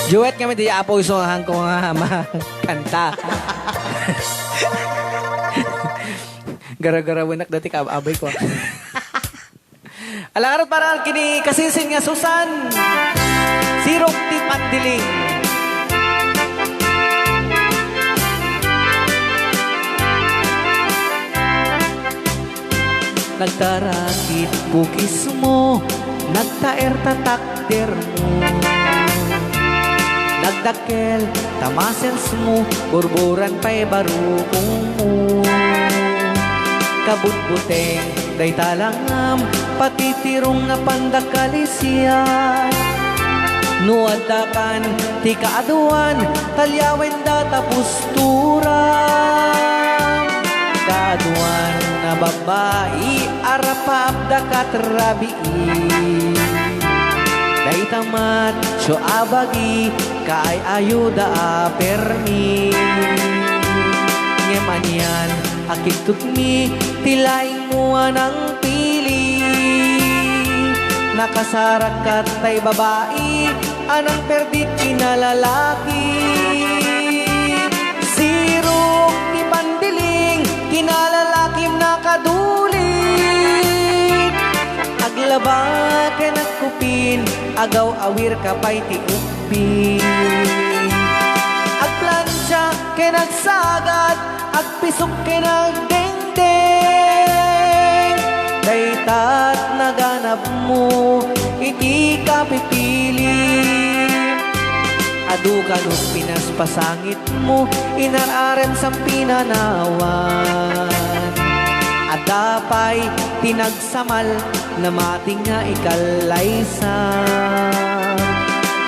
Duet kami di apo iso ko nga kanta. Gara-gara winak dati ka abay ko. Alangarot para kini kasinsin nga Susan. Sirok ti pandiling. Nagtarakit bukis mo, nagtaer tatakder mo. Nagdakel tamasels mo, burburan pa'y barukong mo. Kabutbuteng day talangam, patitirong nga pandakalisya. Nuadakan ti kaaduan, talyawen data pusturan. Kaaduan na babae, arapap dakat rabii. Day tamat, so abagi, kaay ayuda permi. Ngemanyan, akit tutmi, tilaing mua ng pili. Nakasarakat tay babae, anang perdit kinalalaki. Sirok ni pandiling, kinalalakim nakadulit. Aglaba ka nagkupin, agaw awir ka pa'y tiupin. Agplansya ka nagsagad, agpisok ka nagdengdeng. Daytat naganap mo, iti ka pipili. Adu kanot pinaspasangit mo, inararen sa pinanawan. At dapay pinagsamal na mating nga ikalaysan.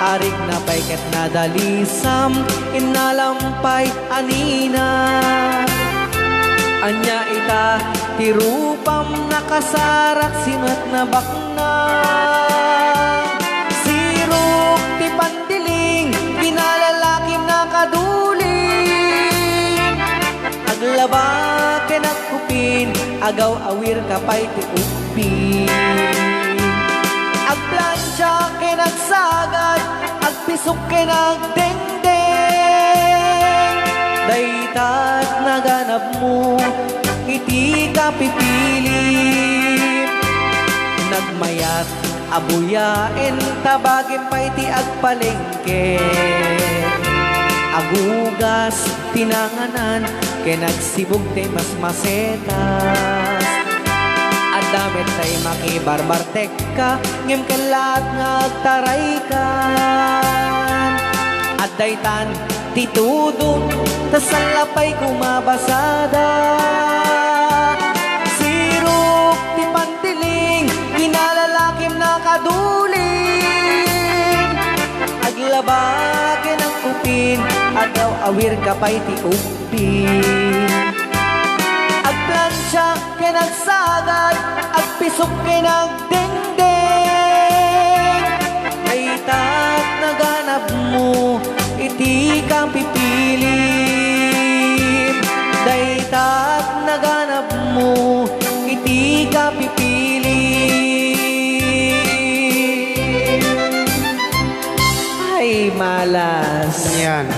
Arik na payket na dalisam, inalampay anina. Anya ita tirupam nakasarak sinat na bakna. Sirok ti pandiling, pinalalakim nakaduling. Aglaba ka nagkupin, agaw awir ka pa'y tiupin. Agplansya ka nagsagad, agpisok ka nagdengdeng. Daytat naganap mo, iti ka pipili. Nagmayat, abuyain, tabagin pa iti agpalengke. Agugas, tinanganan, kinagsibog te mas masetas. Adamit tay makibarbartek ka, ngem kalat nga agtaray ka. Addaytan, titudo, tasalapay kumabasada. Sirok ti pantiling, kinalalakim nakaduling. Aglabagin ang kupin, agaw awir ka pa'y tiupin. Agplansya ka nagsagad, agpisok ka nagdengdeng. Kaitat naganap mo, iti kang pipilim. Daytat naganap mo, iti ka pipilim. Ay, malas. Yan.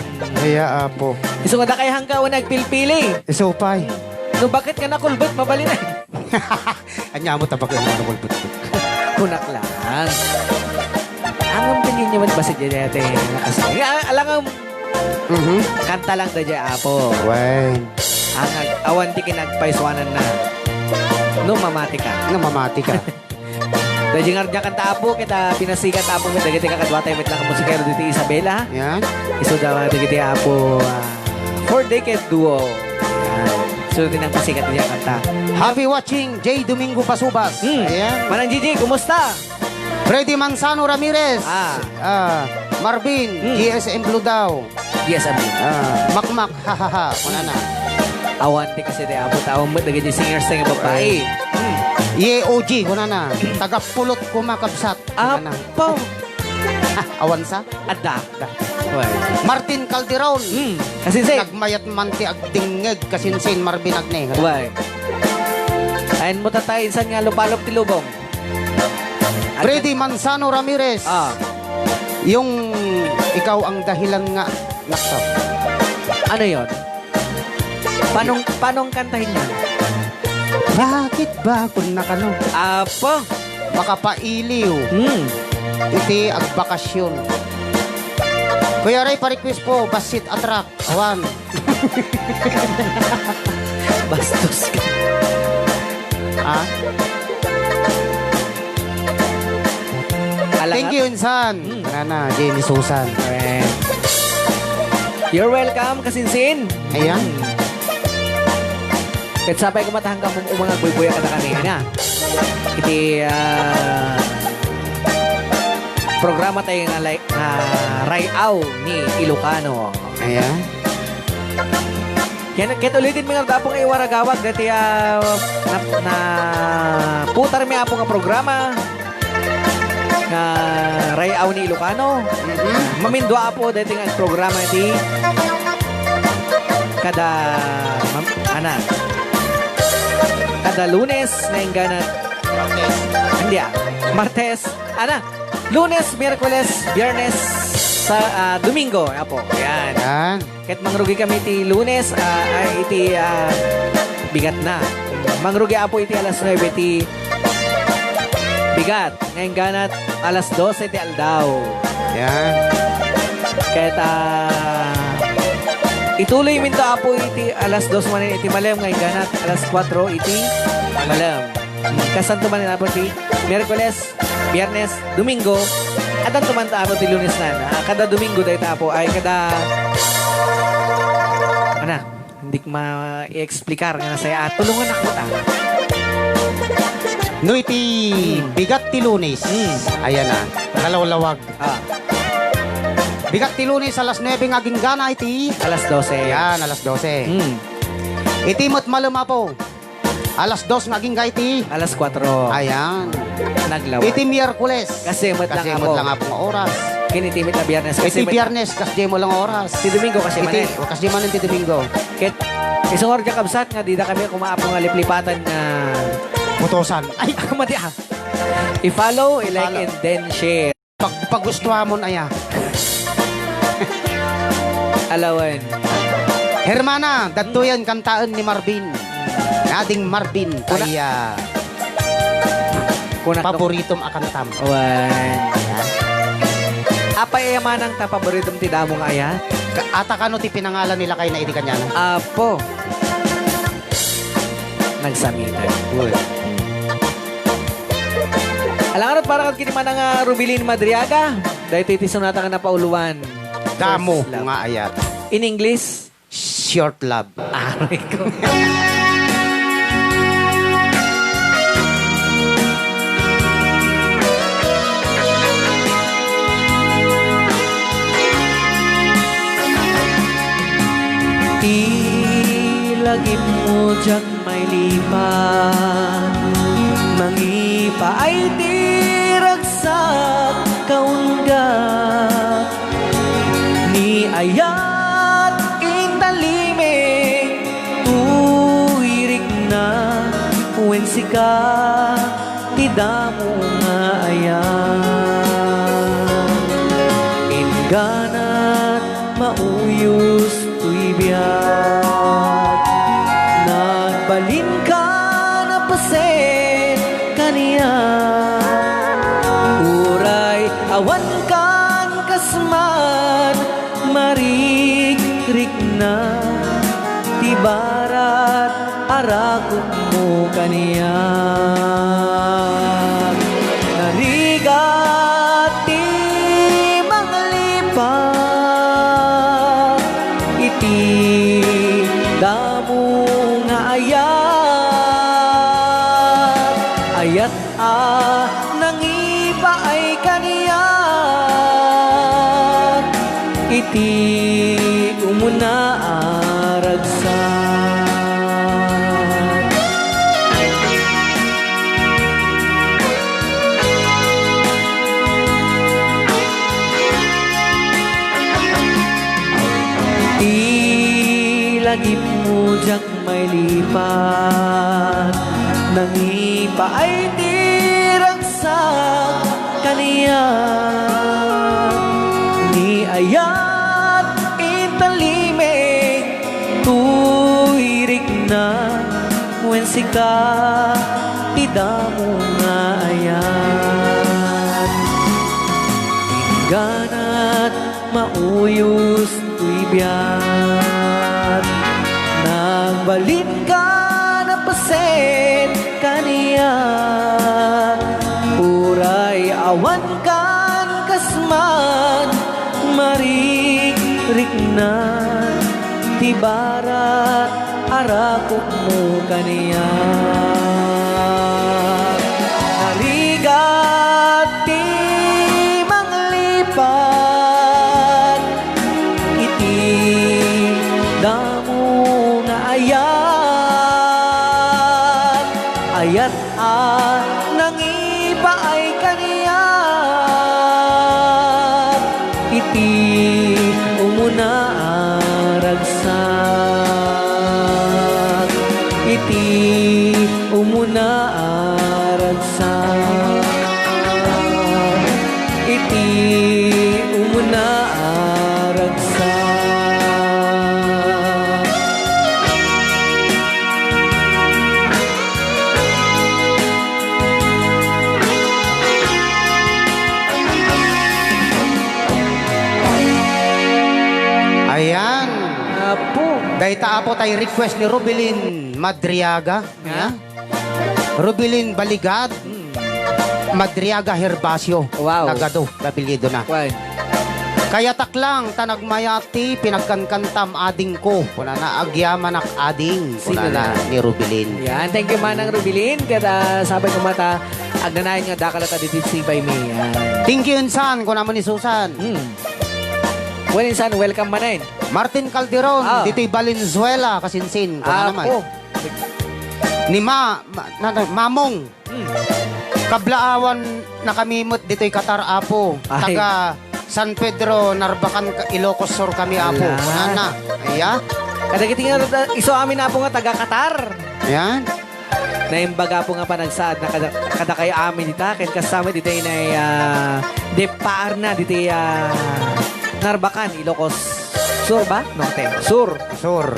Kaya apo. Iso nga kay hanggaw nagpilpili. Isupay. No, bakit ka nakulbot? Mabali na. Anya mo tabak yung mga bulbut. Kunak lang. Ang pinin niyo man ba si Janete? Alang ang kanta lang da dya apo. Wen. Ang awan di kinagpaiswanan na. No, mamati ka. Namamati ka. Dahil nga kanta apo, kita pinasikat apo kita kita kakadwatay met lang musikero dito Isabela. Yan. Iso daw dito apo For Decade Duo. Yan. Sundin ang pasikat niya kanta. Happy watching, J. Domingo Pasubas. Ayan. Manang Gigi, kumusta? Freddy Manzano Ramirez. Marvin, GSM Blue daw. Yes, Abi. Makmak, hahaha. Kuna na. Awante kasi di abot. Awang mo, naging singers na yung babae. Ye OG, kuna na. Tagapulot kumakabsat. Kuna na. Apo. Awan sa? Ada. Uy. Martin Calderon. Kasinsin. Nagmayat manti agdingeg kasinsin Marvin Agne. Uy. Ayan mo tatayin sa nga lupalop tilubong. Freddy Manzano Ramirez. Yung ikaw ang dahilan nga. Nakto. Ano yon? Panong kantahin yan? Bakit ba kung nakano? Apo. Makapailiw. Iti agbakasyon. Kuya Ray, pa-request po, basit atrak. Awan. Bastos ka. Thank you, Insan. Nana, Jenny Susan. You're welcome, kasinsin. Ayan. Kahit sabay kumatahang ka mga buy-buya ka na kanina. Iti programa tayo nga Rayaw ni Ilocano. Ayan. Kaya ulitin mo nga tapong iwaragawag dati na putar mi apo nga programa nga Rayaw ni Ilocano. Mamindwa apo dati nga programa iti kada Lunes na ingganat Martes Lunes, Miyerkules, Biyernes sa Domingo apo. Yan. Kahit mangrugi kami iti Lunes ay iti bigat na. Mangrugi apo iti alas 9 iti bigat. Ngayon ganat alas 12 iti aldaw. Yan. Kahit ituloy minto apo iti alas 2 manin iti malam. Ngayon ganat alas 4 iti malam. Kasanto manin apo iti Miyerkules, Biyernes, Domingo. At ang tumanta apo iti Lunes na. Kada Domingo dahil apo ay kada hindi ko ma-i-explicar nga na saya. Tulungan ako No iti bigat ti Lunes. Ayan na. Kalawlawag. Bigat ti Lunes alas 9 nga ginggana iti. Alas 12. Yan, alas 12. Iti mo't maluma po. Alas 2 nga gingga iti. Alas 4. Ayan. Naglawag. Iti Miyerkules. Kasi mo't lang apo nga oras. Kinitimit na Biyernes. Iti Biyernes kasi mo lang oras. Iti Domingo kasi manin. Kasi manin ti Domingo. Kit isang orja kabsat nga di na kami kumaapo nga liplipatan nga putosan. Ay, mati I-follow, i-like, and then share. Pag gustuhan mo na ya. Alawan. Hermana, dadto yan kantaan ni Marvin. Ading Marvin. Kaya paboritong akantam. Awan. Apay yamanang ta paboritong ti damo nga aya? Ata kano ti pinangalan nila kay na idi kanya? Apo. Nagsamitan. Alangan at parang kiniman nga Rubilin Madriaga. Dahil titiso nata nga napauluan. Damo nga ayat. In English? Short love. Aray ko. Ilagip mo dyan may lipan. Mangipa ay diragsak kaunga. Ni ayat intalime tuwirik na wensi ka tidamo nga ayan. Inganat mauyos tuibiyat. Nagbalin ka na pasen kaniya. Uray awan kan kasman marik-rik na tibarat arakot mo kaniya. Narigat ti mga lipa iti ayat nangiba ay kaniya iti umuna aragsan. Ilagip mo diyang may lipat nangipa ay diragsak kaniya ni ayat italime tuirik na wensika idamo nga ayat tingganat mauyos tuibiyat nagbalin ka na pasen kaniya uray awan kan kasman marik-rik na tibara arakok mo kaniya narigat ti manglipat iti damo nga ayat ayat nangiba ay kaniya iti umuna aragsak iti umuna aragsak iti umuna aragsak. Ayan. Apo. Dahita apo tayo request ni Rubilin Madriaga. Ha? Rubilin Baligad. Madriaga Herbacio. Wow. Nagado. Kapilido na. Kwan. Kaya taklang tanagmayati pinagkankantam ading ko. Kuna na agyamanak ading. Kuna Sino na na? ni Rubilin. Yan, thank you manang Rubilin. Kaya sabay ko mata, agnanayan nga dakalata dititsi by me. Yan. Thank you insan. Kuna mo ni Susan. Well, insan, welcome manayin. Martin Calderon. Ah. Dito'y Valenzuela. Kasinsin. Kuna naman. Apo. Ni Mamong. Kablaawan nakamimot dito'y Qatar Apo. Ay. Taga San Pedro, Narbacan, Ilocos Sur kami Apo. Ala. Nana. Aya. Kadagiti nga, iso amin na po nga taga Qatar. Ayan. Naimbaga po nga panagsaad na kada kayo amin dita. Ken kasama dito na de paar na dito Narbacan, Ilocos Sur ba? Norte. Sur. Sur.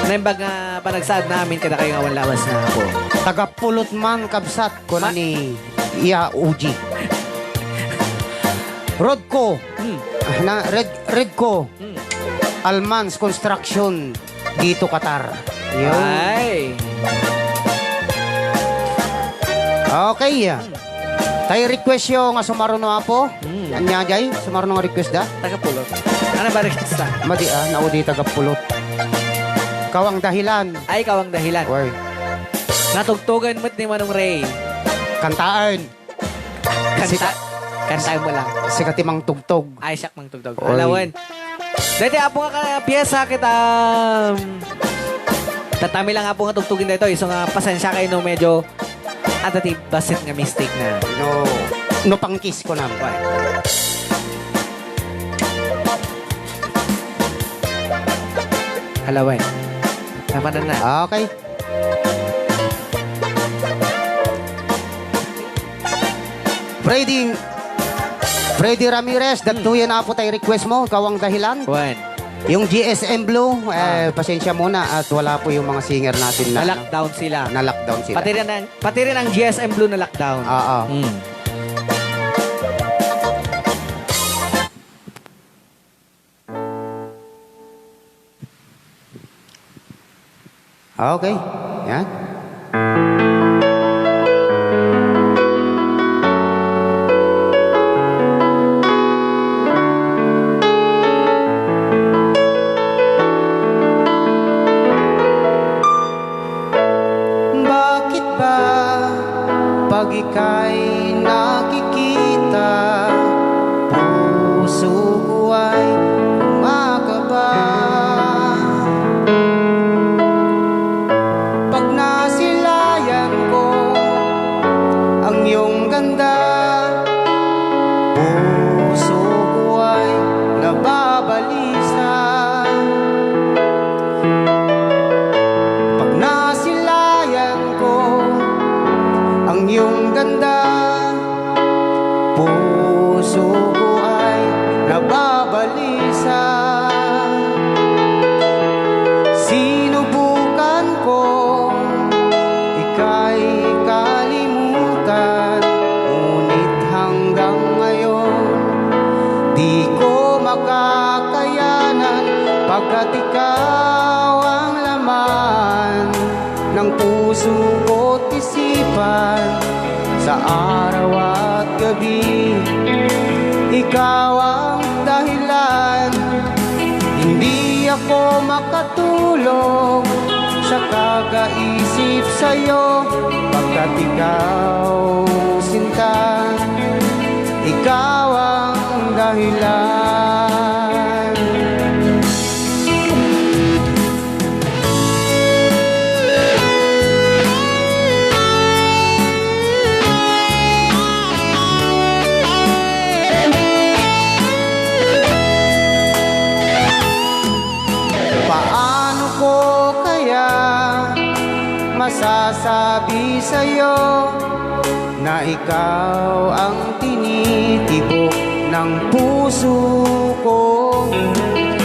Naimbaga panagsaad namin kada kayo awan lawas na po. Taga Pulot man kabsat ko na ni Iya Uji. Rodco. Na Redco. Almans Construction dito Qatar. Yun. Ay. Okay. Tayo request yung nga sumaruno apo. Anya jay sumaruno nga request da. Taga Pulot. Ano ba request na? Madi naudi taga Pulot. Kawang dahilan. Ay, kawang dahilan. Oy. Natugtugan mo't ni Manong Ray. Kantaan. Kanta mo lang. Si katimang tugtog. Ay, siyak mang tugtog. Oy. Alawan. Dati apo nga ka piyesa kita. Tatami lang apo nga tugtugin dito. So nga pasensya kayo no medyo atati basit nga mistake na. No pangkis ko na. Alawan. Napanan na. Okay. Freddy Ramirez, datuyan na po tayo request mo. Kawang dahilan. One. Yung GSM Blue, pasensya muna at wala po yung mga singer natin na Na-lockdown sila. na-lockdown sila. Pati rin ang GSM Blue na lockdown. Oo. Okay. Yan. Pag ika'y nakikita, puso ko ay kumakaba. Pag nasilayan ko ang iyong ganda, puso ko ay nababalisa. Pag nasilayan ko ang iyong ganda, puso ko ay nababalisa. Sinubukan ko ika'y kalimutan, ngunit hanggang ngayon di ko makakayanan, pagkat ikaw ang laman ng puso ko't isipan. Sa araw at gabi, ikaw ang dahilan. Hindi ako makatulog sa kakaisip sa'yo, pagkat ikaw, sinta, ikaw ang dahilan. Paano ko kaya masasabi sa'yo na ikaw ang tinitibok ng puso ko?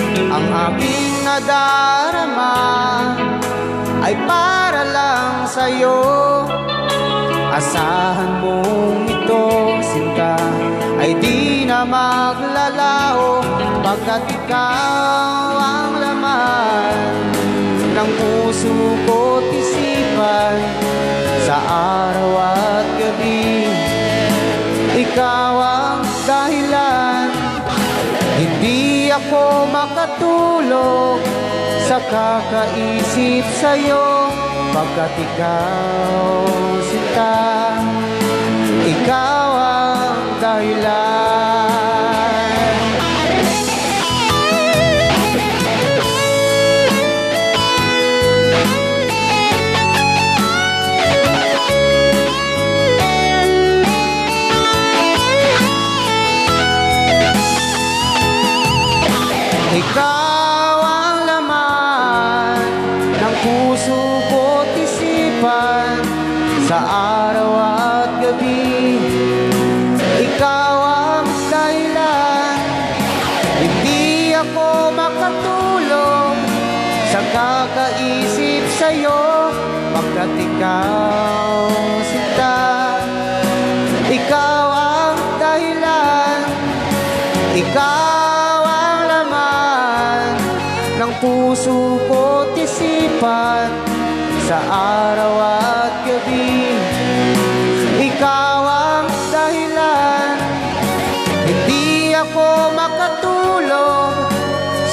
Ang aking nadarama ay para lang sa'yo. Asahan mong ito, sinta, ay di na maglalaho, pagkat ikaw ang laman ng puso ko't isipan. Sa araw at gabi, ikaw ang dahilan. Hindi ako makatulog sa kakaisip sa'yo, pagkat ikaw, sinta, ikaw ang dahilan. Ikaw ang laman ng puso ko't isipan. Sa araw at gabi, ikaw ang dahilan. Hindi ako makatulog sa kakaisip sa'yo, pagkat ikaw, sinta, ikaw ang dahilan. Ikaw ang laman ng puso ko't isipan. Sa araw at gabi, ikaw ang dahilan. Hindi ako makatulog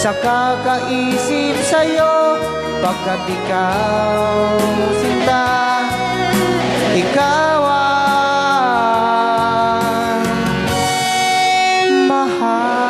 sa kakaisip sa'yo, pagkat ikaw, sinta, ikaw ang mahal.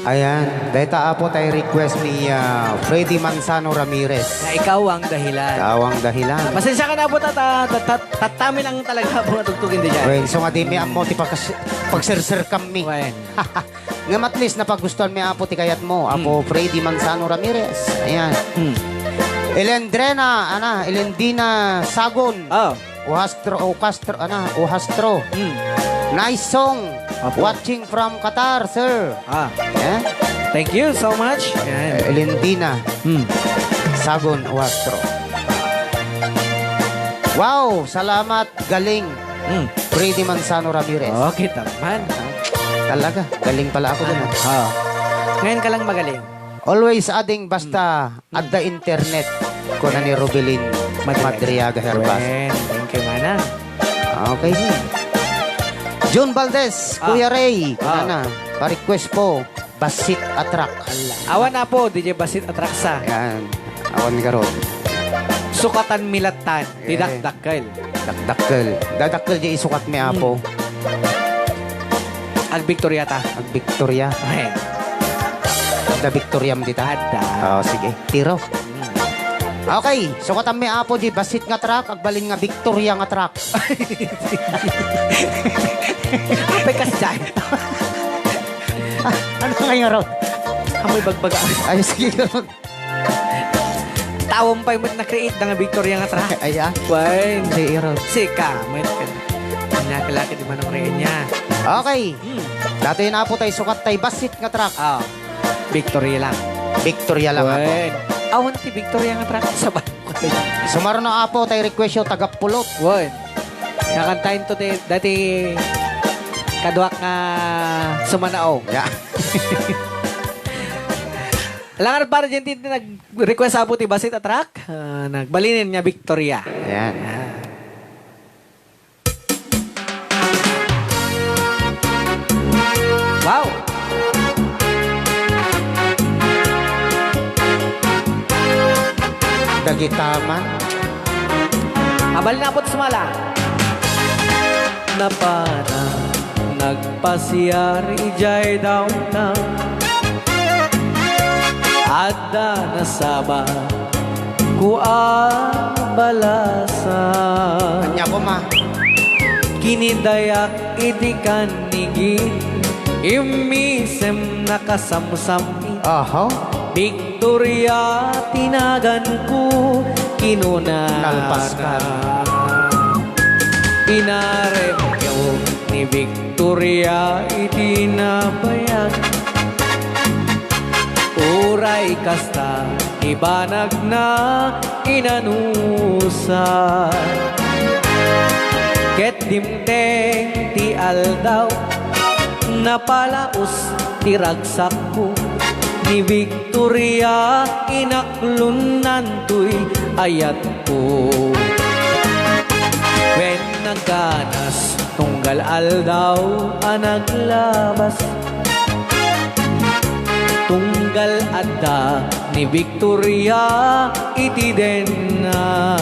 Ayan, dahil po tayo request ni Freddy Manzano Ramirez. Na ikaw ang dahilan. Ikaw ang dahilan. Pasensya ka na po, tatami lang talaga po natugtugin din dyan. Well, so nga di may amo, ti pagsirsir kami. Well, Nga matlis na paggustuhan may apo ti kayat mo. Apo Freddy Manzano Ramirez. Ayan. Elendina Sagon. Oh. Uhastro. Nice song. Apo. Watching from Qatar, sir. Ayan. Thank you so much. Yan. Elendina Sagon Uhastro. Wow, salamat. Galing. Freddy Manzano Ramirez. Okay, taman. Talaga, galing pala ako dun. Ngayon ka lang magaling. Always adding basta at the internet ko na ni Rubilin Madriaga Herbas. Thank you, Manang. Okay. John Valdez, Kuya Ray, na pa-request po, Basit Atrak. Awan na po, DJ Basit Atraksa. Yan, awan ka ron. Sukatan milatan, didakdakkel. Dadakkel di isukat mi apo. Ag Victoria ta. Ag Victoria. Ay, Da Victoriam dita. ada. Sige, tiro. Okay, sukatan mi apo di Basit nga trak, ag balin nga Victoria nga trak. Apay kas dyan. Ano ngayon ron? Amoy bagbaga. Ay, sige ron. Tawang pa yung na-create na nga Victoria nga tra. Ay, Wine. sige ron. Sika. May nakalaki di man ang rin niya. Okay. Dato yun na po tayo sukat tayo Basit nga trak. Victoria lang. Victoria lang ako. Wine. Awan ti Victoria nga tra. Sabay ko. Sumaro na apo tayo request yung tagapulot. Wine. Nakantayin to dati kaduak nga sumanao. Yeah. Langar para dyan din nag-request sa ti Basit Atrak. Nagbalinin niya Victoria. Ayan. Wow! Dagitaman. Abal na po sumala. Napana, nagpasiyar ijay daw na. Ada nasaba, kuan balasa. Kanya ko ma. Kinidayak idikan nigi, imisem nakasamsami. Aha. Victoria, tinagan ko, kinuna Nalpaskan. Pinaremyo ni Victoria, itinabayag. Uray kasta, ibanag na inanusa. Ket dimteng ti aldaw, napalaos ti ragsak ko. Ni Victoria, inaklunan to'y ayat ko. When nagganas, tunggal aldaw, naglabas. Tunggal adda, ni Victoria, iti den na.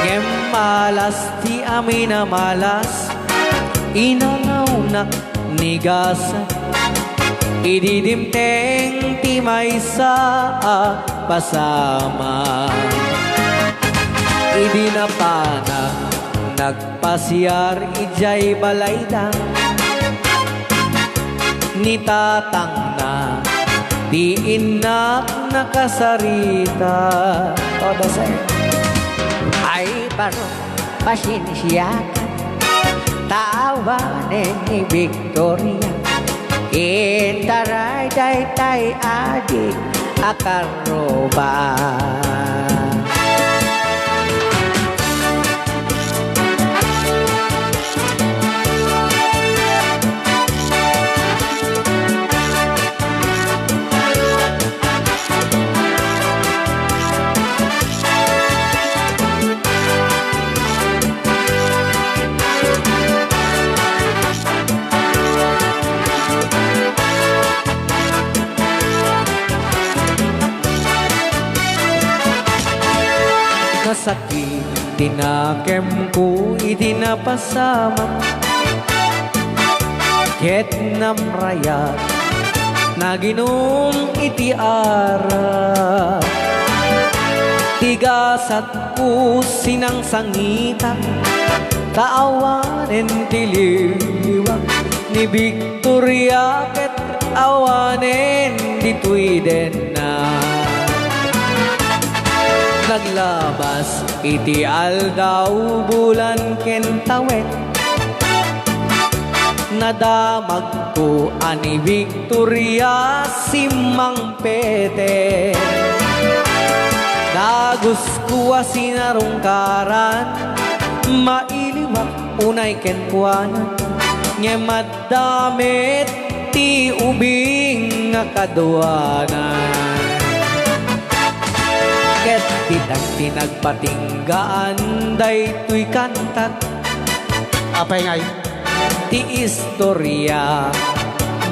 Ngem malas, ti amin na malas, inangaw na nigasan. Ididimteng ti maysa pasama. Idinapana nagpasiyar ijay balayda. Nitatang na di inak nakasarita. O dasay. Ay baro pasinsyakan tawanin ni Victoria. Intaray day adik akaroba. Sakit, tinakem ko, itinapasama. Ket namraya, naginom iti ara. Tigasat ko sinang sangita, taawanen tiliwag. ni Victoria ket awanen ditoy den na. Naglabas iti aldaw bulan ken tawet, nadamag ko ani Victoria simang pete. Naguskuwa sinarungkaran, mailimak unay kenkwan, nye madamit ti ubing nga kadwanan. Ket ditang tinagpatinggaan, daytoy kantat Apay ngay. ti istorya,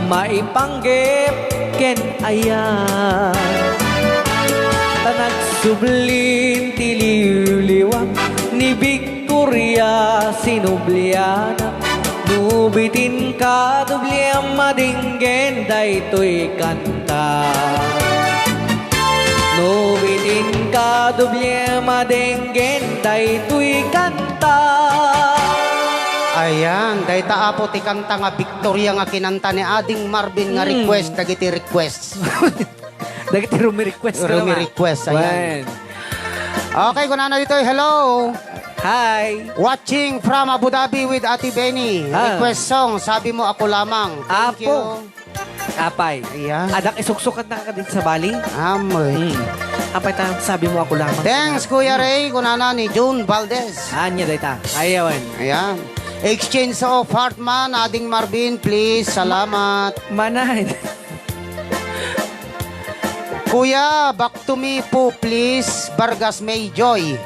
maipanggep ken ayan. Tanag sublin ti liwliwang ni Victoria sinubliana, nubitin ka dubliang madinggen daytoy kanta. Nubitin ka dubliang madinggen daytoy kanta. Ayan, dahil taapo ti kanta nga Victoria nga kinanta ni Ading Marvin nga request, dagiti request. Dagiti rumi request. Rumi request, ayan. Okay, kunana dito, hello. Hi. Watching from Abu Dhabi with Ate Benny. Request song, sabi mo ako lamang. Thank you. Apay. Ayan. Adak isuksukat na ka dito sa Bali. Amoy. Apay ta, sabi mo ako lamang. Thanks, Kuya Ray. Kunana ni June Valdez. Anya dayta. Ayawan. Ayan. Exchange of Hartman, Ading Marvin, please. Salamat. Manay. Kuya, back to me po, please. Vargas May Joy.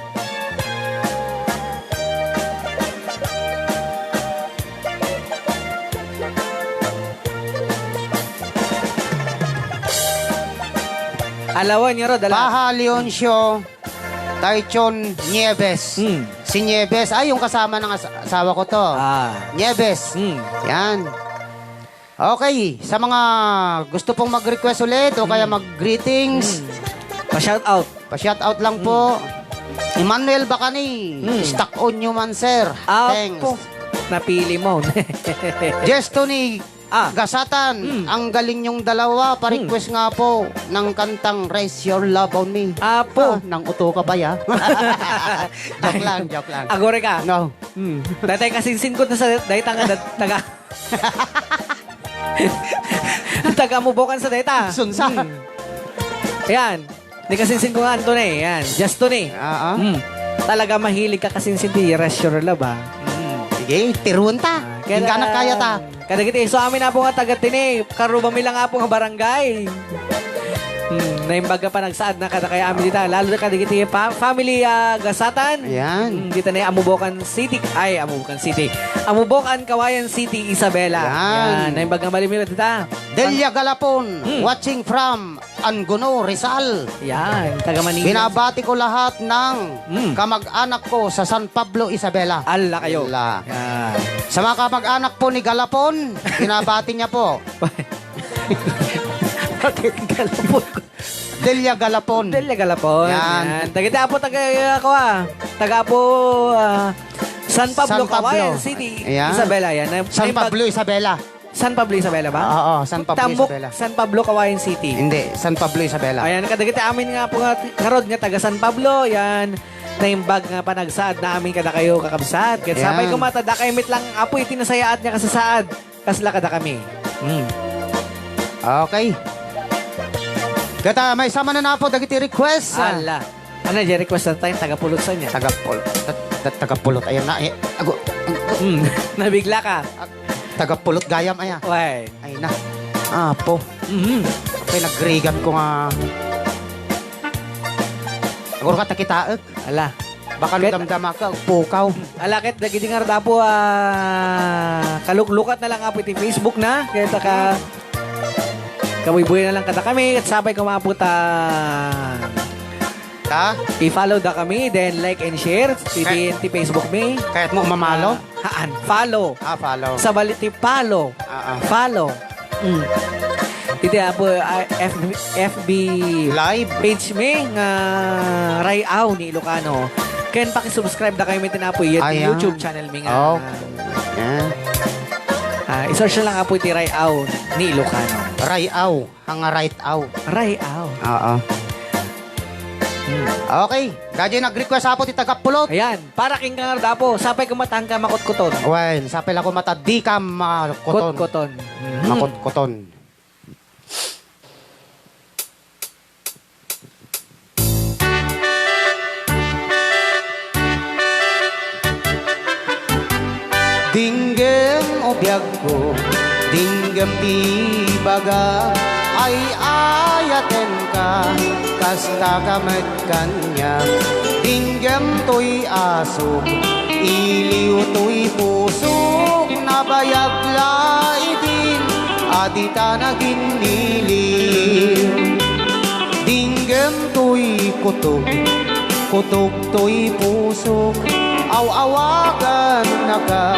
Alawan niyo ro, dala. Baha Leoncio, Taichon Nieves. Si Nieves, ay yung kasama ng asawa ko to. Nieves. Yan. Okay, sa mga gusto pong mag-request ulit o kaya mag-greetings, Pa-shout out. pa-shout out lang po. Emmanuel Bacani, stock on you man, sir. Thanks. Apo. Napili mo. Jestony Gasatan, ang galing yung dalawa. Pa-request nga po ng kantang Raise Your Love on Me. Apo. Nang uto ka ba ya? Joke lang, joke lang. Agore ka. No. Datay kasinsin ko na sa dayta nga taga. Taga mubokan sa dayta. Sunsa. Ayan. Di kasinsin ko nga Anton eh. Ayan. Justin eh. Talaga mahilig ka kasinsin di Raise Your Love Sige, tiruan ta. Hindi na kaya ta. Kadagiti, so amin na po nga tagatini. Karubami lang nga po nga barangay. Naimbaga pa nagsaad na kada kaya amin dita. Lalo na kadagiti family Gasatan. Ayan. Dito na Amubokan City. Ay, Amubokan City. Amubokan, Kawayan City, Isabela. Yan. Naimbaga malimila dita. Delia Galapon, watching from Angono, Rizal. Yan, taga Manila. Binabati ko lahat ng kamag-anak ko sa San Pablo, Isabela. Alla kayo. Alla. Yan. Sa mga kamag-anak po ni Galapon, binabati niya po. Bakit Galapon? Delia Galapon. Delia Galapon. Yan. Yan. Taga po, taga po, San Pablo, Kawayan City, Ayan. Isabela. Yan. San Pablo, Isabela. San Pablo, Isabela ba? Oo, San Pablo, Tambok, Isabela. San Pablo, Kawayan City. Hindi, San Pablo, Isabela. Ayan, kadagiti amin nga po nga, karod nga taga San Pablo. Yan. Naimbag nga pa nagsaad na amin kada kayo kakabsat. Kaya sabay ko mata, da kayo mit lang apoy tinasayaat niya kasasaad. Kasla kada kami. Okay. Kata, may sama na po, dagiti request. Ala. Ano, di request na tayo, taga-pulot sa niya. Tagapulot, ayan na. Nabigla ka. Tagapulot gayam, ayan. Why? Ay na. Apo. Okay, nagrigan ko nga. Agor ka takitaag. Ala. Baka damdama ka, pukaw. Alakit, dagiti nga rada po, kaluklukat na lang po iti Facebook na. Kaya taka, kawibuhay na lang kada kami. At sabay kumaputa. I-follow da kami, then like and share. Iti Facebook me. Kahit mo mamalo? Haan, follow. Follow. Sa baliti, follow. Follow. Iti po, FB Live. page me nga Rayaw ni Ilocano. Ken pakisubscribe na kayo may tinapoy yan Ayan. YouTube channel mi nga. Yeah. I-search na lang apo iti Rayaw ni Ilocano. Rayaw. Hanga right aw. Rayaw. Oo. Okay. Dadyo nag-request apo ti Tagapulot. Ayan, para king kangar dapo, sapay kumatang ka makot-kuton. Well, sapil ako mata, di ka makoton. Kot-kuton. Makot-koton. Dinggem o biyag ko, dinggem di baga, ay ayaten ka, kasta kamet kanya. Dinggem to'y asok, iliw to'y pusok, nabayag laidin, adita naging niliw. Dinggem to'y kutok, kutok to'y pusok, aw-awagan na ka,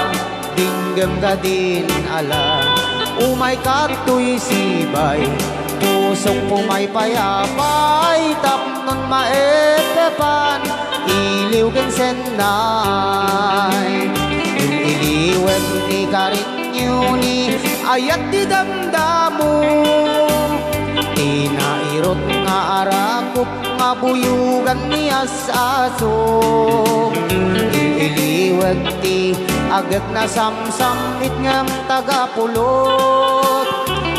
dinggem ka din ala. Umay ka to'y sibay, pusong pumay payapay, tapnon maepepan, iliw ken senay. Iliwen ni karinyo ni ayat di damdamo, tinairot nga arakop nga buyugan ni asasok. Iliwag ti agad na samsamit ngam Tagapulot,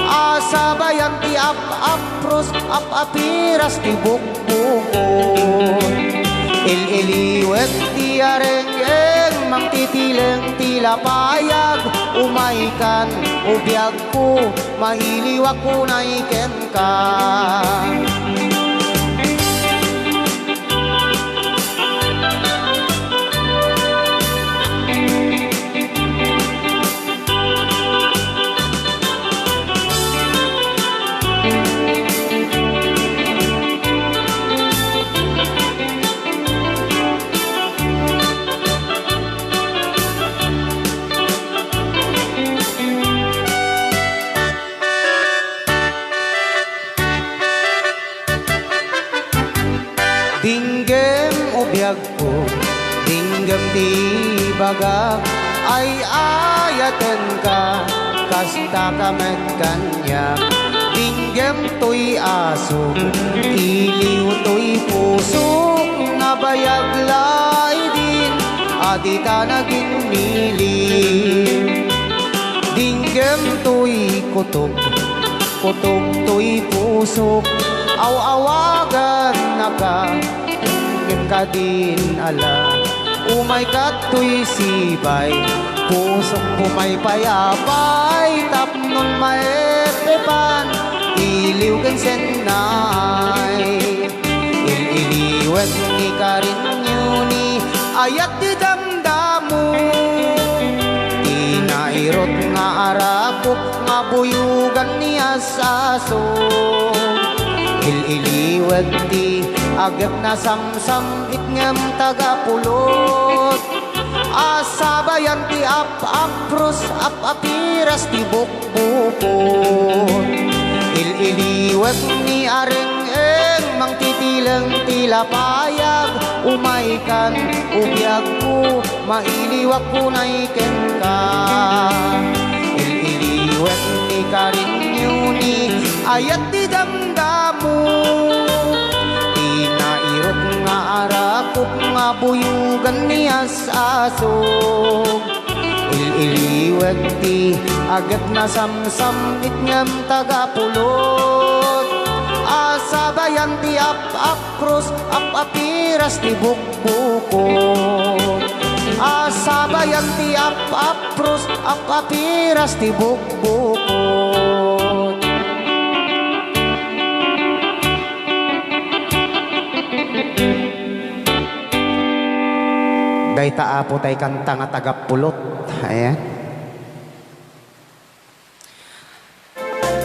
asabayan ti ap-apros ap-apiras ti bukbukon. Iliwag ti areng-eng mang titileng tilapayag, umaykan ubiyag ko mahiliwag ko na iken ka. Dinggem o biyag ko, dinggem di baga, ay ayaten ka, kasta kamet kanya. Dinggem to'y asok, iliw to'y pusok, nabayag laidin, adita naging niliw. Dinggem to'y kutok, kutok to'y pusok, aw-awagan na ka, dinggem ka din ala. Umay ka to'y sibay, pusok pumay payapay, tapnon maepepan, iliw ken senay. Iliwet ni karinyo ni ayat di damdamo, tinairot nga arakop nga buyugan ni asasok. Iliwag ti agap na samsamit ngam Tagapulot, asabayan ti ap-apros ap-apiras ti bukbukon. Iliwag ni areng-eng mang titileng tilapayag, umaykan ubiyag ko mailiwag ko na iken ka. Iliwag ni karinyo ni ayat di damdamo, tinairot nga arakop nga buyugan ni asasok. Iliwag ti agad na samsamit ngam Tagapulot, asabayan ti ap-apros ap-apiras ti bukbukon. Asabayan ti ap-apros ap-apiras ti bukbukon. Day taapo tay kanta nga Tagapulot. Ayan.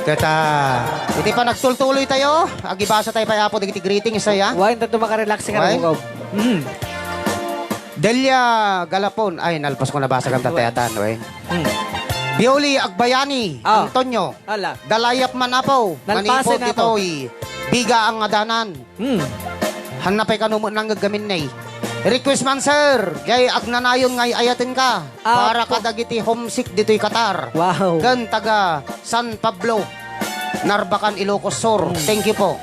Kata, iti pa nagtultuloy tayo. Agibasa tayo pa apo, digiti greeting isa ya. Wain tato makarelax ka Wain. na Delia Galapon. Ay, nalpas ko nabasa kang tatayatan. Bioli Agbayani. Ah. Antonio. Ala. Dalayap Manapaw. Nalpasin Manipod na po. ditoy. Biga ang adanan. Hanapay ka numo nang gagamin na Request man, sir. Gay agnanayon ngay ayatin ka. Para Apo. kadagiti homesick dito'y Qatar. Wow. Gan taga San Pablo, Narbacan, Ilocos Sur. Thank you po.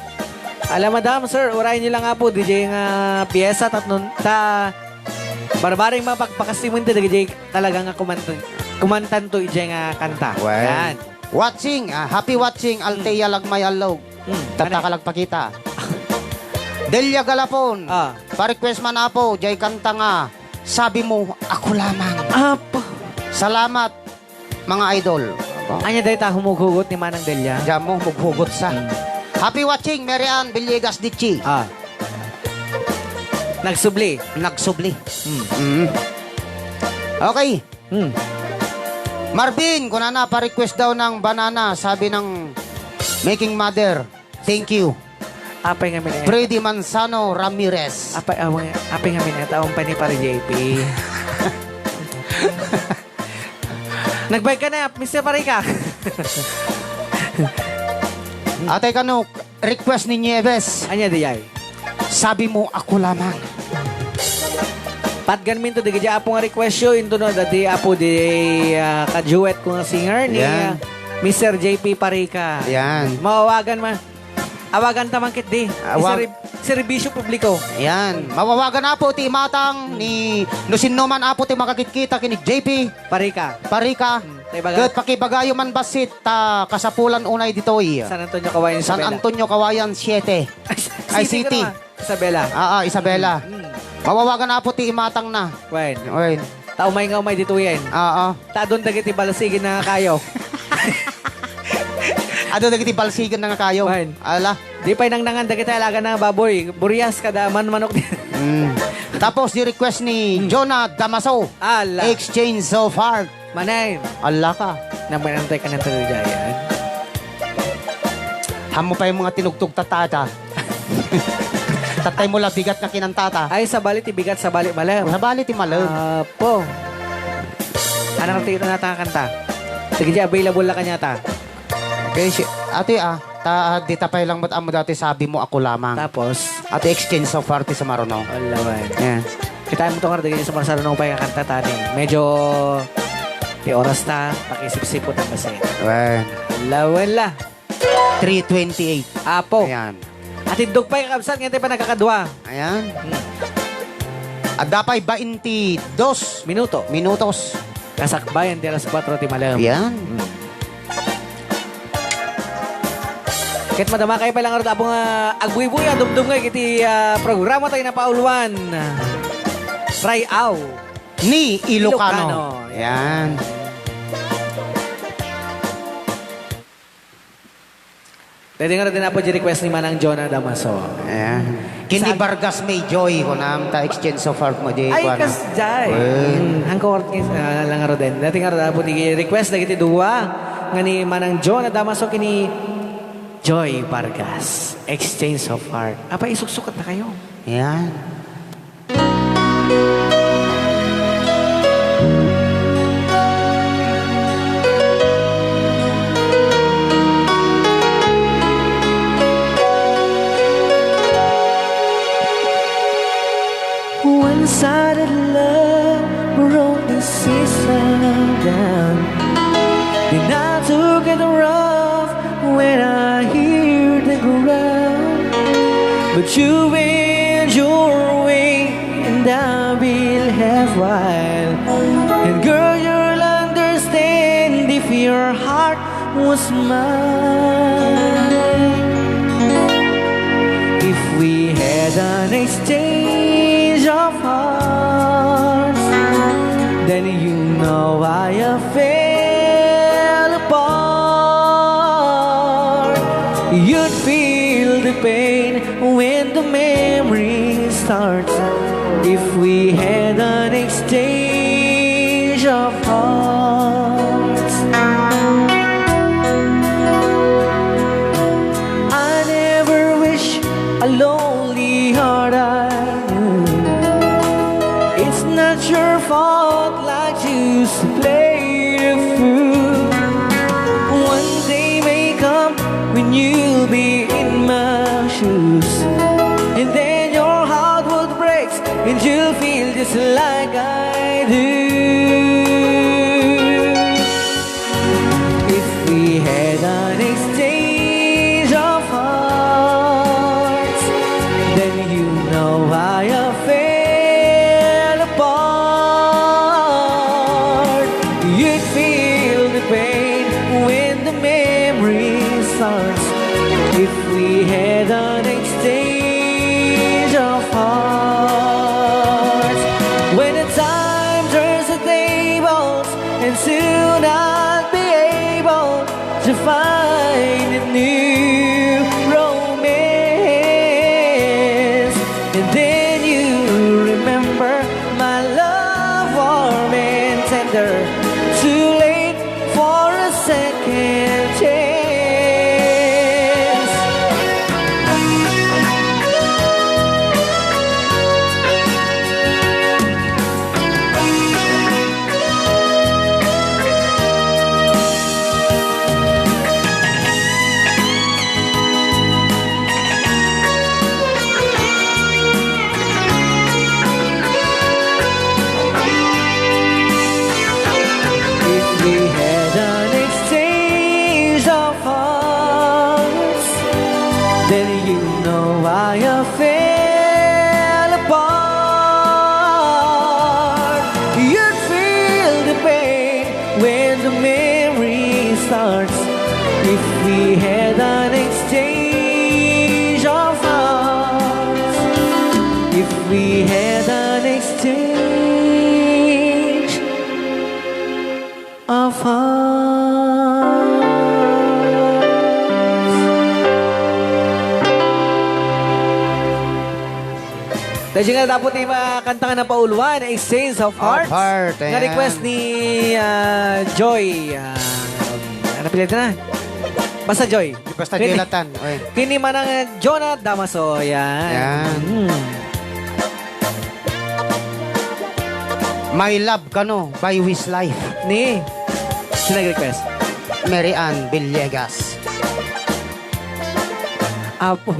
Alam, madam, sir, urayin niyo lang nga po, DJ nga piyesa, tatlong, ta, barbaring mapagpakasimun to, DJ, talaga nga kumantan to, DJ nga kanta. Yan. Watching, happy watching, Altea Lagmay Alog. Tata kalagpakita. Delia Galapon. Pa-request man po, jay kanta nga, sabi mo, ako lamang. Apo. Salamat, mga idol. Anya dahil ta humugugot ni Manang Delia. Diyan mo, maghugot sa. Happy watching, Marian Villegas Dichi. Nagsubli. Nagsubli. Okay. Marvin, kung na pa-request daw ng banana, sabi ng Making Mother, thank you. Apay nga minaya. Freddy Manzano Ramirez. Apay nga minaya. Taong pa ni para JP. Nagbay ka na, Mr. Parika. Atay kano, request ni Nieves. Anya diyay. Sabi mo, ako lamang. Patgan min to, di kaya apo nga request yun. Ito no, dati apo di ka-duet ko nga singer ni Yan. Mr. JP Parika. Yan. Mawawagan man. Awagan tamangkit di. Serbisyo publiko. Yan. Mawawagan na po ti matang ni Nusinno man apo ti makakikita kini JP Parika. Parika. Gat pakibagayo man basit ta kasapulan unay ditoy. San Antonio Kawayan, San Isabela. Antonio Kawayan 7. Ay, City. Isabela. Isabela. Mawawagan na po ti imatang na. Wen. Oy. Taumay nga umay dito yan. Ta doon dagiti balasigin na kayo. Ado dagiti balsigan na nga kayo. Wen. Ala. Di pa nang nangan dagiti alaga na baboy. Burias kada manok din. Tapos di request ni Jonah Damaso. Ala. Exchange of Heart. Manay. Ala ka. Namanantay ka ng talajayan. Hamo pa yung mga tinugtog tatata. Tatay mo la bigat na kinantata. Ay, sa bali tibigat, sa bali malam. Sa bali ti malam. Po. Anong tito na kanta? Sige, available lang kanya ta. Okay, ate di tapay lang ba't amo dati sabi mo ako lamang. Tapos, ate exchange of party sa Marono. wala man. Yan. Kita mo itong karagay sa Marsarano pa yung kanta tani. Medyo, di oras na, pakisip-sipot ang kasi. Wala. 3:28. Apo. Ayan. At indog pa yung kabsat, ngayon pa nagkakadwa. Ayan. At dapay 22 minutos. Kasakbayan, di alas 4 ti malam. Ayan. Kahit madama kayo palang arot apong agbuy-buya, dumdum nga kiti programa tayo na pauluan. Try out. Ni Ilocano. Ilocano. Ayan. Pwede nga rin na po request ni Manang Jonah Damaso. Ayan. Kini Vargas may joy ko na ta exchange of heart mo di Ay, ko na. kasjay. Ang court lang nga rin. Dati nga rin po request na kiti duwa nga ni Manang Jonah Damaso kini Joy Vargas. Exchange of heart. Apa, isuksukat na kayo. Ayan. One-sided love wrote the season down. Then I took it rough when I hear the ground. But you went your way and I will have while. And girl, you'll understand if your heart was mine. If we had an exchange of hearts, then you know I fell apart. You'd feel the pain when the memory starts. If we had an exchange of hearts, I never wish a lonely heart I knew. It's not your fault like you used to play the fool. One day may come when you'll be in my shoes, and then your heart would break and you'll just like I do. If we had an exchange of hearts, then you know why I fell apart. You'd feel the pain when the memory starts. If we had an exchange of hearts, when the time turns the tables, and soon I'll be able to find a new romance. And then you remember my love warm and tender, too late for a second chance. If we had an exchange of hearts, then you know why I fell apart. You'd feel the pain when the memory starts. If we had an exchange of hearts, if we had an exchange of hearts. Dahil nga dapat yung kanta nga na pauluan, Exchange of Hearts. Heart, Nga ayan. request ni Joy. Ano pilit na? Basta Joy. Basta Jonathan. Oy. Kini man ang Jonah Damaso. Yan. Yan. My Love Kano by Westlife. Ni. Sino nag-request? Mary Ann Villegas. Apo.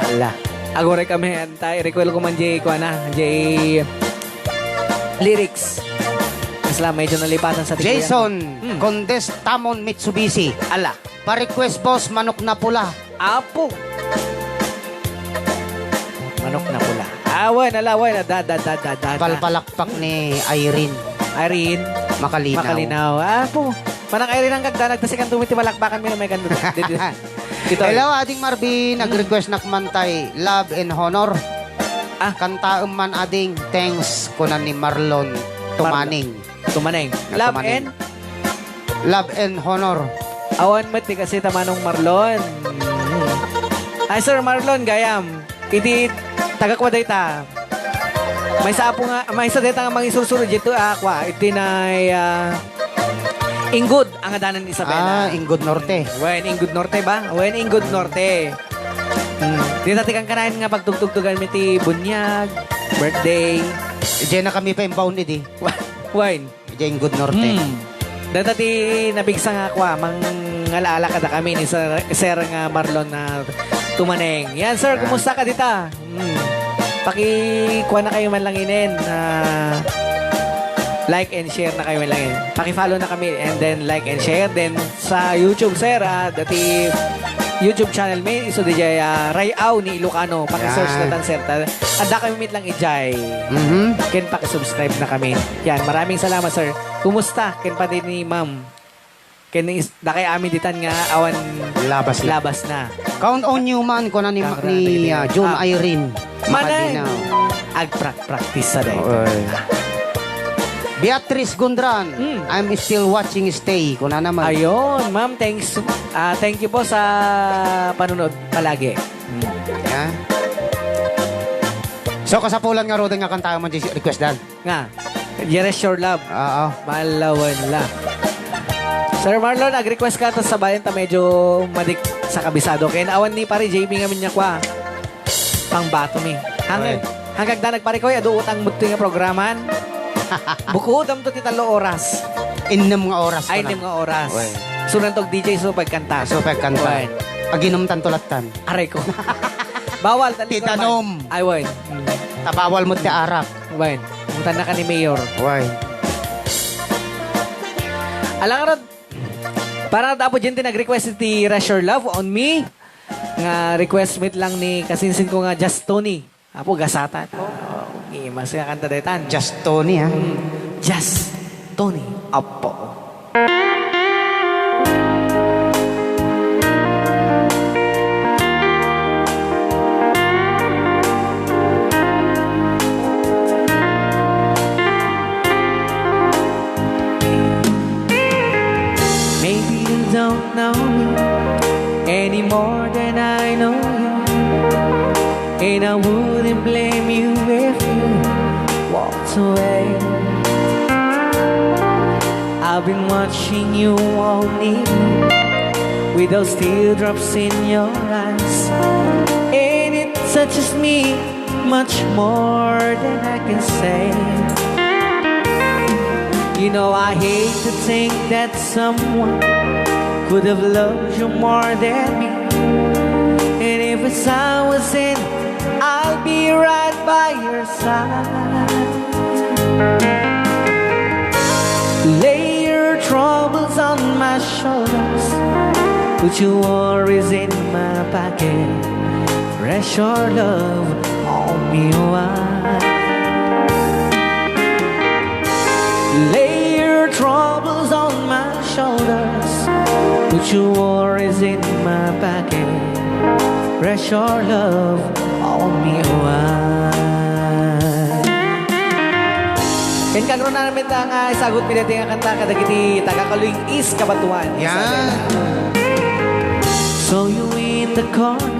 Ala. Agore kami antay recall ko man J ko na J lyrics. Isla medyo nalipatan sa tiguyan. Jason Condes Tamon Mitsubishi. Ala. Pa-request boss, manok na pula. Apo. Manok na pula. Awan, alawan na da. Palpalakpak ni Irene Irene Makalinaw. Makalinaw. Apo. Manang Irene ang kagdanag tasikan tumiti balakbakan mi na may kando. Dito. Hello, ading Marvin, nag-request na kumantay, Love and Honor. Ah. Kanta man ading, thanks ko na ni Marlon Tumaning. Tumaneng. Na Love Tumaning. and Love and Honor. awan mati kasi tamanong Marlon. Ay Sir Marlon gayam. Iti taga-kwaday ta. May sa apo nga, may sa deta nga mga isursuro dito akwa. Iti na Ingud ang adanan ni Isabela. Ingud Norte. Wen Ingud Norte ba? Wen Ingud Norte. Di tati kang kanain nga pagtugtugtugan mi ti bunyag, birthday. Diyan na kami pa impound di. Wen. Diyan Ingud Norte. Dati nabigsa nga kwa, mang alaala kada kami ni Sir nga Marlon na Tumaneng. Yan sir, kumusta ka dita? Paki-kuha na kayo man lang inin. Like and share na kayo man lang inin. Paki-follow na kami and then like and share. Then sa YouTube sir, dati YouTube channel may iso di jay Rayaw ni Ilocano. Paki-search na tan sir. Ada kami mit lang ijay. Ken paki-subscribe na kami. Yan, maraming salamat sir. Kumusta? Ken pa din ni ma'am. Ken da kay amin ditan nga awan Labas na. Count on you man ko na ni June Irene Manan. Makalinaw. Practice sa day. Beatrice Gondran, I'm still watching Stay. Ko na naman. Ayun, ma'am, thanks. Thank you po sa panunod palagi. Yeah. So kasapulan nga rodan nga kanta mo di request dan. Nga. Yes, your love. Oo. Malawan la. Sir Marlon, nag-request ka to sa bayan ta medyo madik sa kabisado. Kaya naawan ni pare JB nga minya kwa. Pang bato mi. Hanggang da nagpare ko, ado utang muto nga programan. Bukod am to ti 3 oras. Innem nga oras. Ay, 5 nga oras. Sunan tog DJ so pagkanta. So pagkanta. Aginom tan tulatan. Aray ko. Bawal tali ko. Titanom. Ay, wait. Tabawal mo ti arak. Wait. Punta na ka ni Mayor. Why? Alang rod, parang tapo dyan nag-request ti Rush Your Love on Me. Nga request meet lang ni kasinsin ko nga Just Tony. Apo, gasata. Mas nga kanta detan. Just Tony, ha? Just Tony. Apo. Maybe you don't know me any more than I know you. And I wouldn't blame you if you walked away. I've been watching you all evening with those teardrops in your eyes, and it touches me much more than I can say. You know I hate to think that someone could have loved you more than me. And if it's I was in, I'll be right by your side. Lay your troubles on my shoulders, put your worries in my pocket. Rest your love on me wide. Lay your troubles on my shoulders, put your worries in my pocket. Rest your love on me wide. Yan kagro na namin ang sagot pinati nga kanta kadagiti taga-Kaluing East Kabatuan. Yan. So you in the corner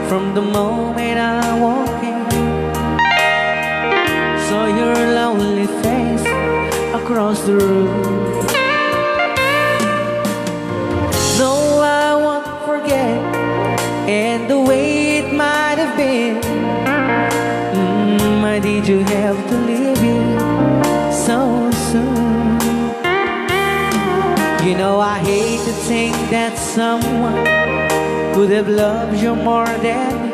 from the moment I walk in. Saw your lonely face across the room. No, I won't forget, and the way it might have been. Why did you have to leave it so soon? You know I hate to think that someone could have loved you more than me.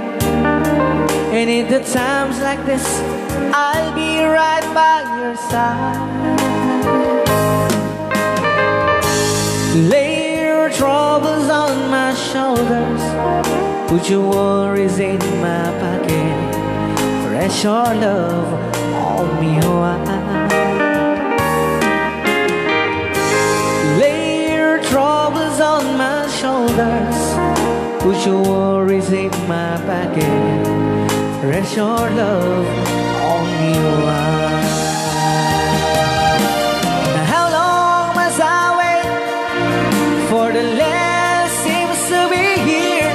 And in the times like this, I'll be right by your side. Lay your troubles on my shoulders, put your worries in my pocket. Rest your love on me wide. Lay your troubles on my shoulders, put your worries in my pocket. Rest your love on me wide. How long must I wait for the last seems to be here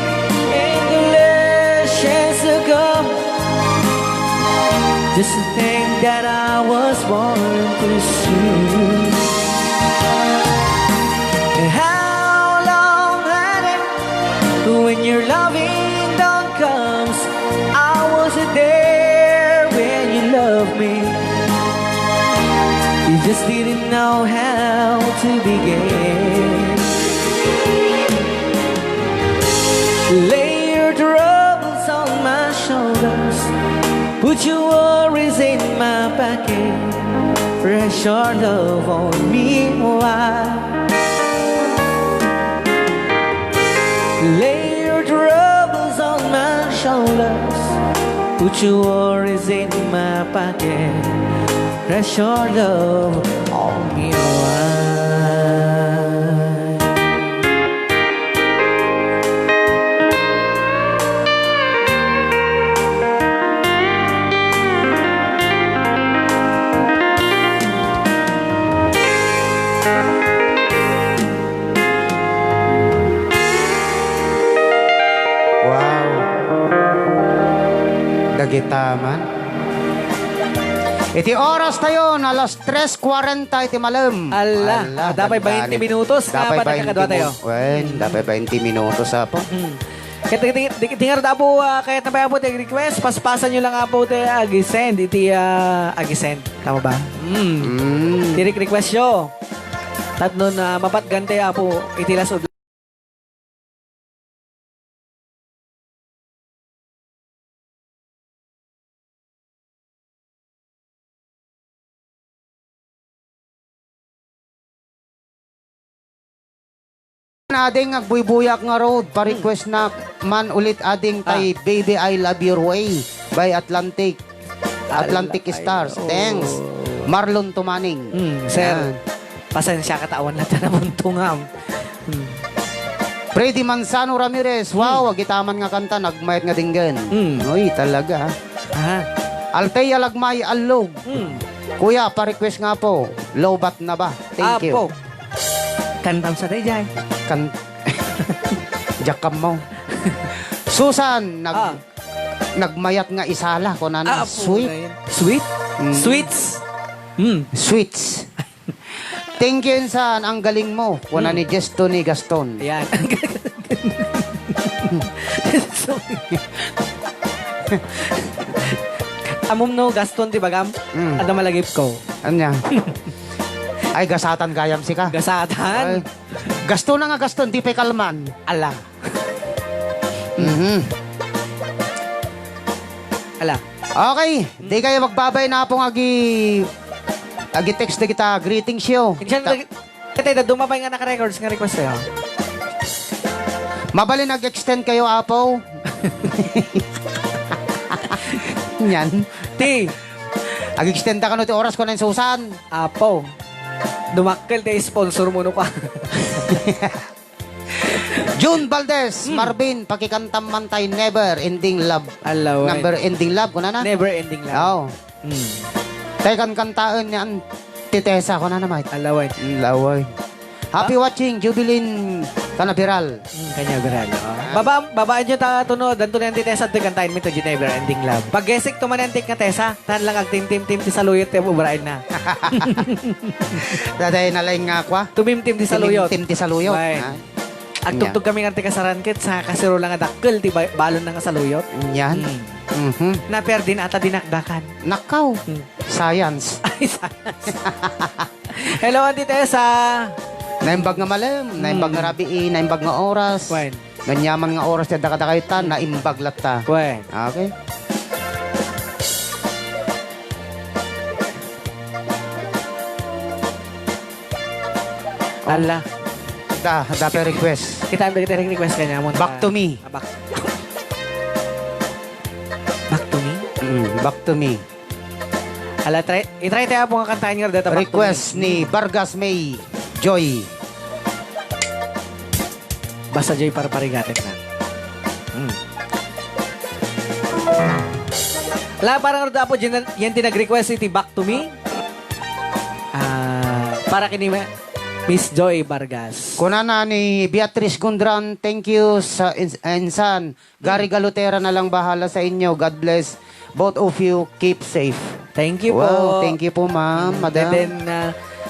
and the last chance to come? Just to think that I was born to see. How long had it when your loving dawn comes? I wasn't there when you loved me. You just didn't know how to begin. Lay your troubles on my shoulders, put your worries in my pocket. Rest your love on me wide. Lay your troubles on my shoulders, put your worries in my pocket. Rest your love on me wide. Wow. Dagitaman. Iti oras tayo, alas 3:40 iti malam. Ala, dapat 20 minutos nga Dapat pa nagkakadwa tayo. Dapat 20 minutos po. Kaya tingar na po, kahit na ba po tayo request, paspasan nyo lang nga po tayo agisend. Iti agisend. Tama ba? Tirik request nyo. Tatlo na mapatgante po iti lasod ading agbuybuyak nga road. Pa-request na man ulit ading tay Baby I Love Your Way by Atlantic. Atlantic Stars. Thanks. Marlon Tumaning. Sir, Yan. pasensya katawan natin na mong tungam. Freddy Manzano Ramirez. Wow, agitaman nga kanta. Nagmayat nga dinggan. Uy, talaga. Aha. Alteya Lagmay Allog. Kuya, pa-request nga po. Lobat na ba? Thank you. Apo. Kantam sa day, Jai. Jakam mo. Susan, nagmayat nga isala ko na na. Sweet. Sweet? Sweets? Sweets. Thank you, insan. Ang galing mo. Kuna ni Gesto ni Gaston. Ayan. Amom no, Gaston, di ba, Gam? Ada malagip ko. Ano niya? Ay, gasatan gayam si ka. Gasatan? Ay, Gaston na nga Gaston, di pa kalman. Ala. Ala. Okay, di kayo magbabay na pong agi-text na kita, greetings yo. Kaya dumabay nga naka-records nga request sa'yo. Mabali nag-extend kayo, Apo. Yan. Ti. Ag-extend ka no, ti oras ko na yung Susan. Apo. Dumakkel tayo sponsor mo no ka. June Valdez, Marvin, pakikantam man tayo, Never Ending Love. Alawan. Never Ending Love, kuna na? Never ending lang. Oo. Tayo kan kantaan niyan, titesa ko na naman. Alawan. Laway. Happy watching, Jubilin Canaveral. Kanya viral. Babaan nyo ta tunod. Danto na yung titesa at kantain mo ito, Never Ending Love. Pag gesik tumanantik nga tesa, tan lang ag tim-tim ti saluyot te ubarain na. Daday na lang nga kwa. Tumim-tim ti saluyot. Tim ti saluyot. Right. Agtugtog kami nga kasarangkit sa kasiro lang nga dakkel ti balon na nga saluyot. Yan. Naper din ata dinakdakan. Nakaw. Science. Ay, science. Hello, Auntie Tessa. Naimbag nga malam, naimbag nga rabii, naimbag nga oras. Wen. Ganyaman nga oras na dakadakaitan, naimbag lata. Wen. Okay. Ala. Dapat request. Kita ambil kita request kanya mo. Back to me. Back to me? Back to me. Ala, i-try tayo po nga kantahin nga data. Request ni Vargas May Joy. Basta Joy para parigatin na. Ala, parang rada po yan tinag-request iti Back to me. Para kini Miss Joy Vargas. Kuna na ni Beatrice Gundran, thank you sa insan. Gary Galutera na lang bahala sa inyo. God bless. Both of you, keep safe. Thank you Wow, po. thank you po, ma'am, madam. And then,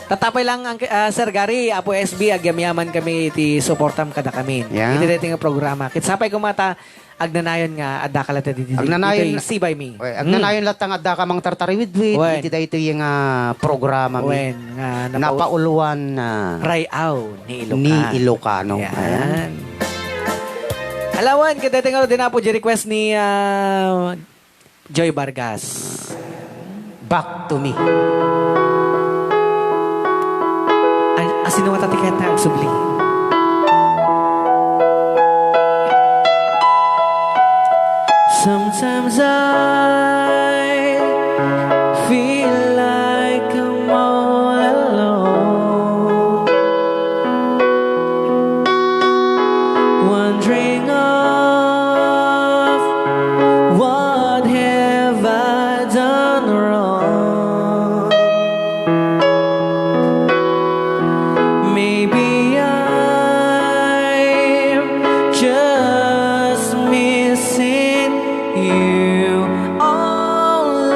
tatapay lang ang Sir Gary, Apo SB, agyamyaman kami iti supportam kada kami. Yeah. Iti dating nga programa. Kitsapay ko mata, agnanayon nga, adda ka lata dito. Agnanayon- Ito'y See by Me. Agnanayon latang adda ka mang tartariwidwid. Wen. Iti da ito yung programa mi. When, nga, Napauluan na Rayaw ni Ilocano. ni Ilocano. Yan. Alawan, kadating nga din na po, request ni Joy Vargas. Back to me. Asino nga tatiket na ang subli. Sometimes I feel like I'm all alone, wondering of what have I done wrong. Maybe I'm just missing you all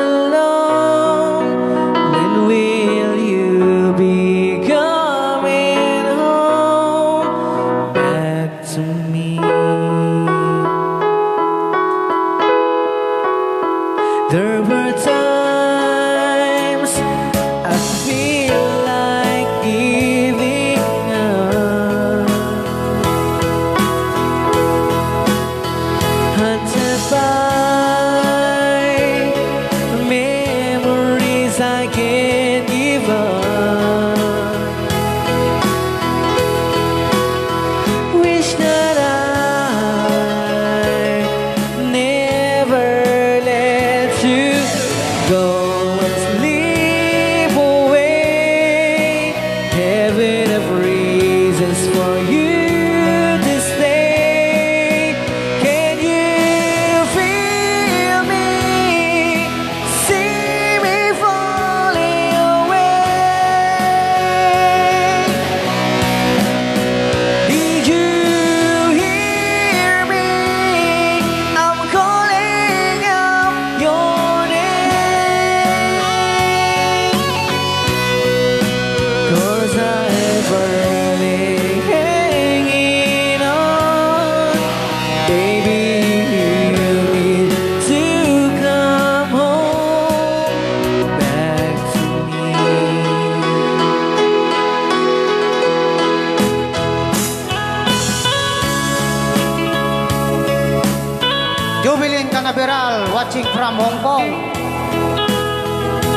watching from Hong Kong.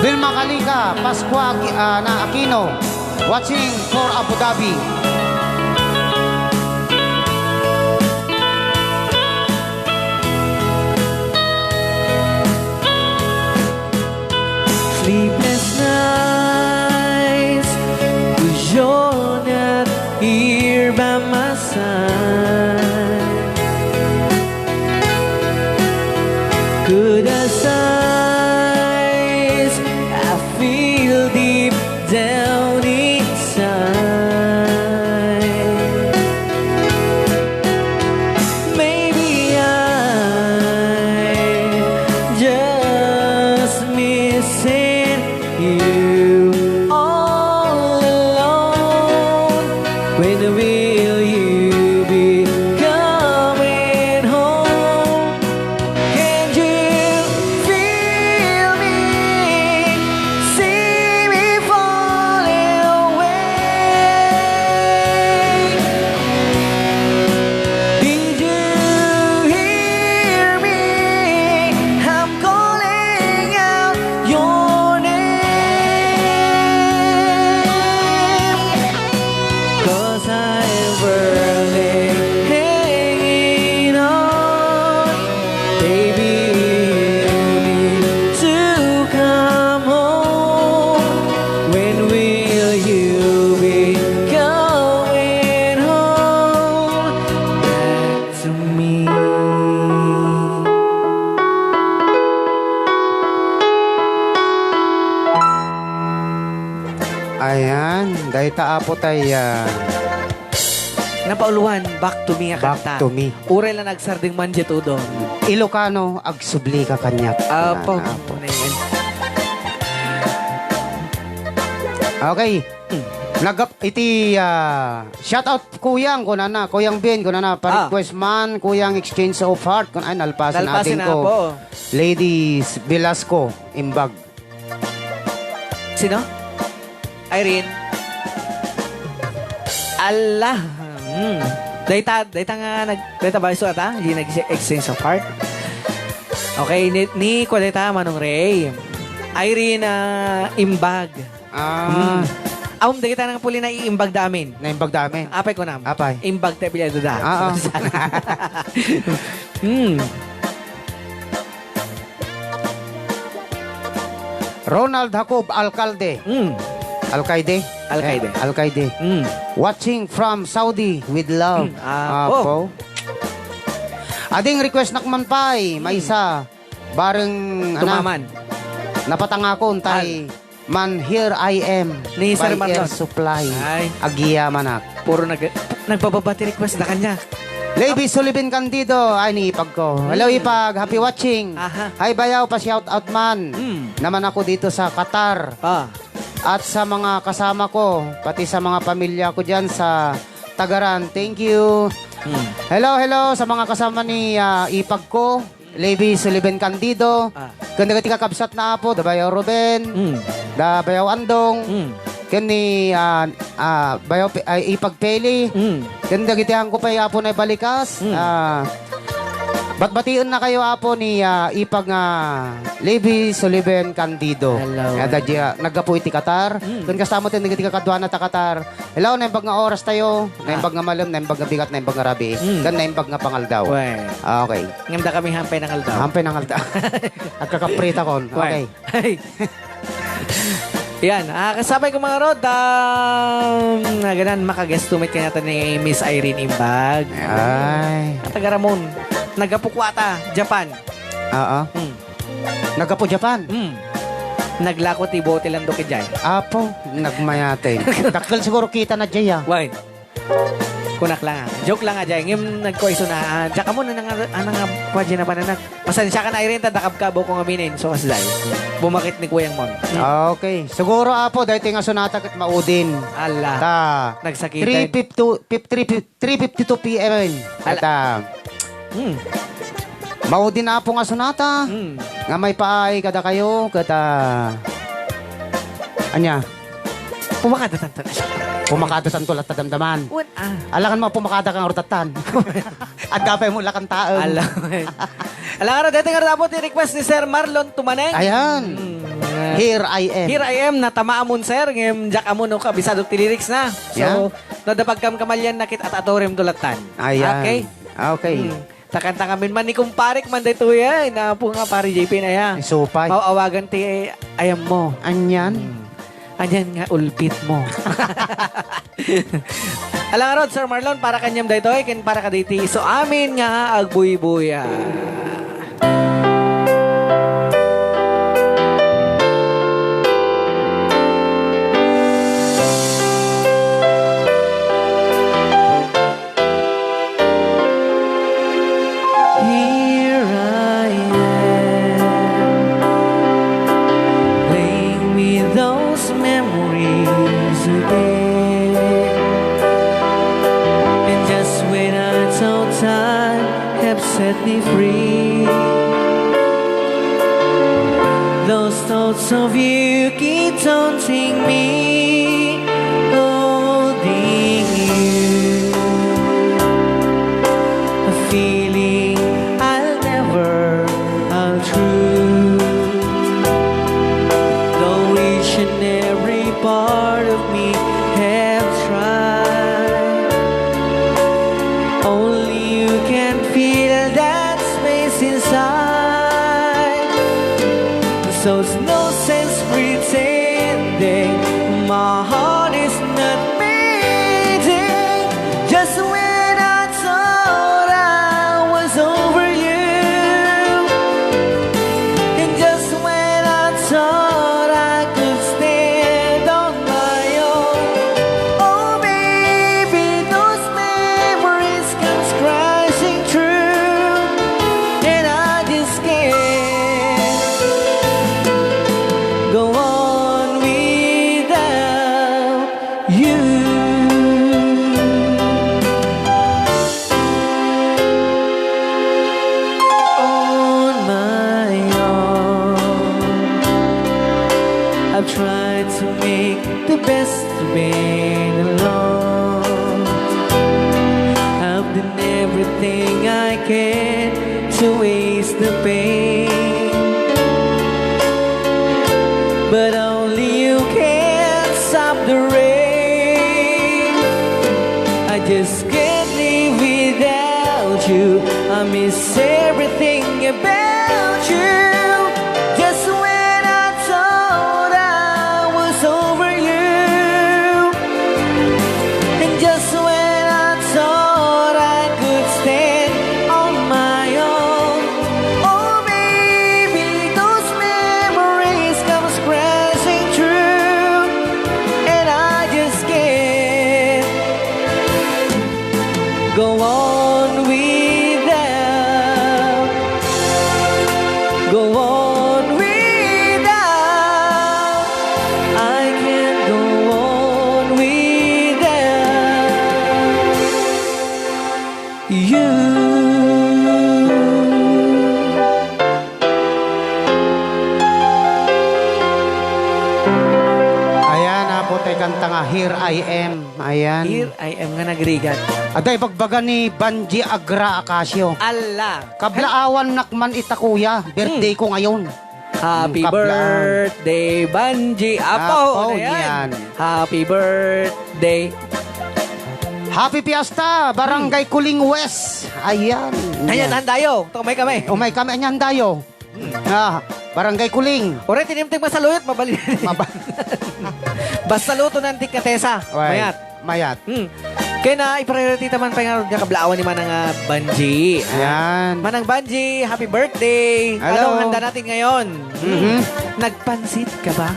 Vilma Kalika, Pasqua na Aquino, watching for Abu Dhabi. Sleepless nights, 'cause you're not here by my side. Good as eyes, I feel deep down inside. Maybe I'm just missing you all alone. When will you be coming home? Can you feel me? See me falling away? Did you hear me? I'm calling out your name. 'Cause I'm barely hanging on. Baby, you need to come home. When will you be coming home back to me? Ayan, dahil taapo tayo. Napauluhan, back to me nga Back kanta. to me. Ure lang nagsarding manjetudo. Ilocano, agsubli ka kanyak. Apo. Apo. Ano yun? Okay. Shout out kuyang ko na kuyang Ben ko na pa-request man kuyang exchange of heart kun ay nalpasan Talpasin natin na ko. po. Ladies Velasco Imbag. Sino? Irene. Allah. Data nga data ba iso ata? Yung nag-exchange of heart. Okay, ni ko data Manong Ray. Irene Imbag. Dagita nang puli na iimbag damin. Naimbag dami. Apay ko na. Apay. Imbag tayo pilado da. Oo. Ronald Jacob Alcalde. Alcaide? Alcaide. Alcaide. Watching from Saudi with love. Apo. Ading request nakmanpay. May isa. Bareng Tumaman. napatangakon tay. Man, here I am. Ni Sir by Air Marlon. Supply. Ay. Agiya manak. Puro nagbababati request na kanya. Lady Sullivan Candido. Ay, ni Ipag ko. Hello, Ipag. Happy watching. Aha. Hi, bayaw. Pa-shout out man. Naman ako dito sa Qatar. At sa mga kasama ko. Pati sa mga pamilya ko dyan sa Tagaran. Thank you. Hello, hello sa mga kasama ni Ipag ko. Lady Sullivan Candido. Ganda ka kakabsat na po. Dabayaw Ruben. Dabayaw Andong. Kani bayaw Ipag Peli. Ganda gitihan ko pa apo na balikas. Batbation na kayo apo ni Ipag Levi Sullivan Candido. Hello. Nagapo iti Qatar. Kung kasama tayo nagiti kakadwa na ta Qatar. Hello, naimbag nga oras tayo. Naimbag nga malam, naimbag nga bigat, naimbag nga rabi. Gan naimbag nga pangaldaw. Okay. Ngamda kami hampay ng aldaw. Hampay ng aldaw. At kakaprita kon. Okay. Yan, kasabay ko mga rod, ganan makagestumit ka natin ni Miss Irene Imbag. Ay. Taga Ramon, nagapukwata, Japan. Oo. Nagapo Japan. Naglako ti bote lang do kay Apo, nagmayate. Dakal siguro kita na Jaya. Why? Kunak lang Joke lang Jay. Ngim nagkoiso na. Diyan ka mo na nga kwadya na pananak. Pasensya ka na Irene, tadakab ka ko nga minin. So kasday. Bumakit ni Kuyang Mon. Okay. Siguro apo, dahil tinga sunata kat maudin. Allah. Ta. Nagsakitan. 3:52 p.m. At maudin na po nga sunata. Nga may paay kada kayo. Kata... Anya? Pumakada tanto na siya. Pumakada sa tulat na damdaman. Alangan mo pumakada kang rutatan. At dapay mo lakang taong. Alam. Alam nga dito nga dapat i-request ni Sir Marlon Tumaneng. Ayan. Here I am. Here I am, natamaan mo sir. Ngayon, jak amon no ka, bisado ti lyrics na. So, Yeah. nadapag kam kamalyan nakit at atorem dulatan. Ayan. Okay? Okay. Takanta kami man ni kumparik man dito yan. Na po nga pare JP na yan. Supay. Mawawagan ti ayam mo. Anyan. Anyan nga ulpit mo. Alang nga Rod, Sir Marlon, para kanyam dito ken para ka dito. So, amin nga agbuy-buya. Here I am, playing with those memories again. And just when I thought time have set me free, those thoughts of you keep taunting me, holding you, a feeling I'll never outrue. Though each and every part of me have tried, only you can feel that space inside. So it's no sense pretending my heart is not beating. Just when I thought I was over you, and just when I thought I could stand on my own, oh baby, those memories comes crashing through, and I just can't go on without you. On my own, I've tried to make the best of being alone. I've done everything I can to ease the pain, but only you can stop the rain. I just can't live without you. I miss everything about you. Just when I thought I was over you, and just when I thought I could stand on my own, oh baby, those memories come crashing through, and I just can't go on without, go on without, I can't go on without you. Ayan, naputay kanta nga, Here I Am. Ayan. Here I am nga nagrigat. Aday, pagbaga ni Banji Agra Acasio. Allah. Kablaawan nakman ita kuya. Birthday ko ngayon. Happy Kablaan. birthday, Banji. Apo, Apo, ano yan? yan. Happy birthday. Happy Fiesta, Barangay Kuling West. Ayan. Ayan, handayo. Tumay kami. Umay kami, anyan tayo. Barangay Kuling. Ore, tinimtig masaluyot, mabali. Basta luto ng tikatesa. Mayat. Mayat. Kaya na, i-priority naman pa nga kablaawan ni Manang Banji. Ayan. Manang Banji, happy birthday. Hello. Anong handa natin ngayon? Mhm. Nagpansit ka ba?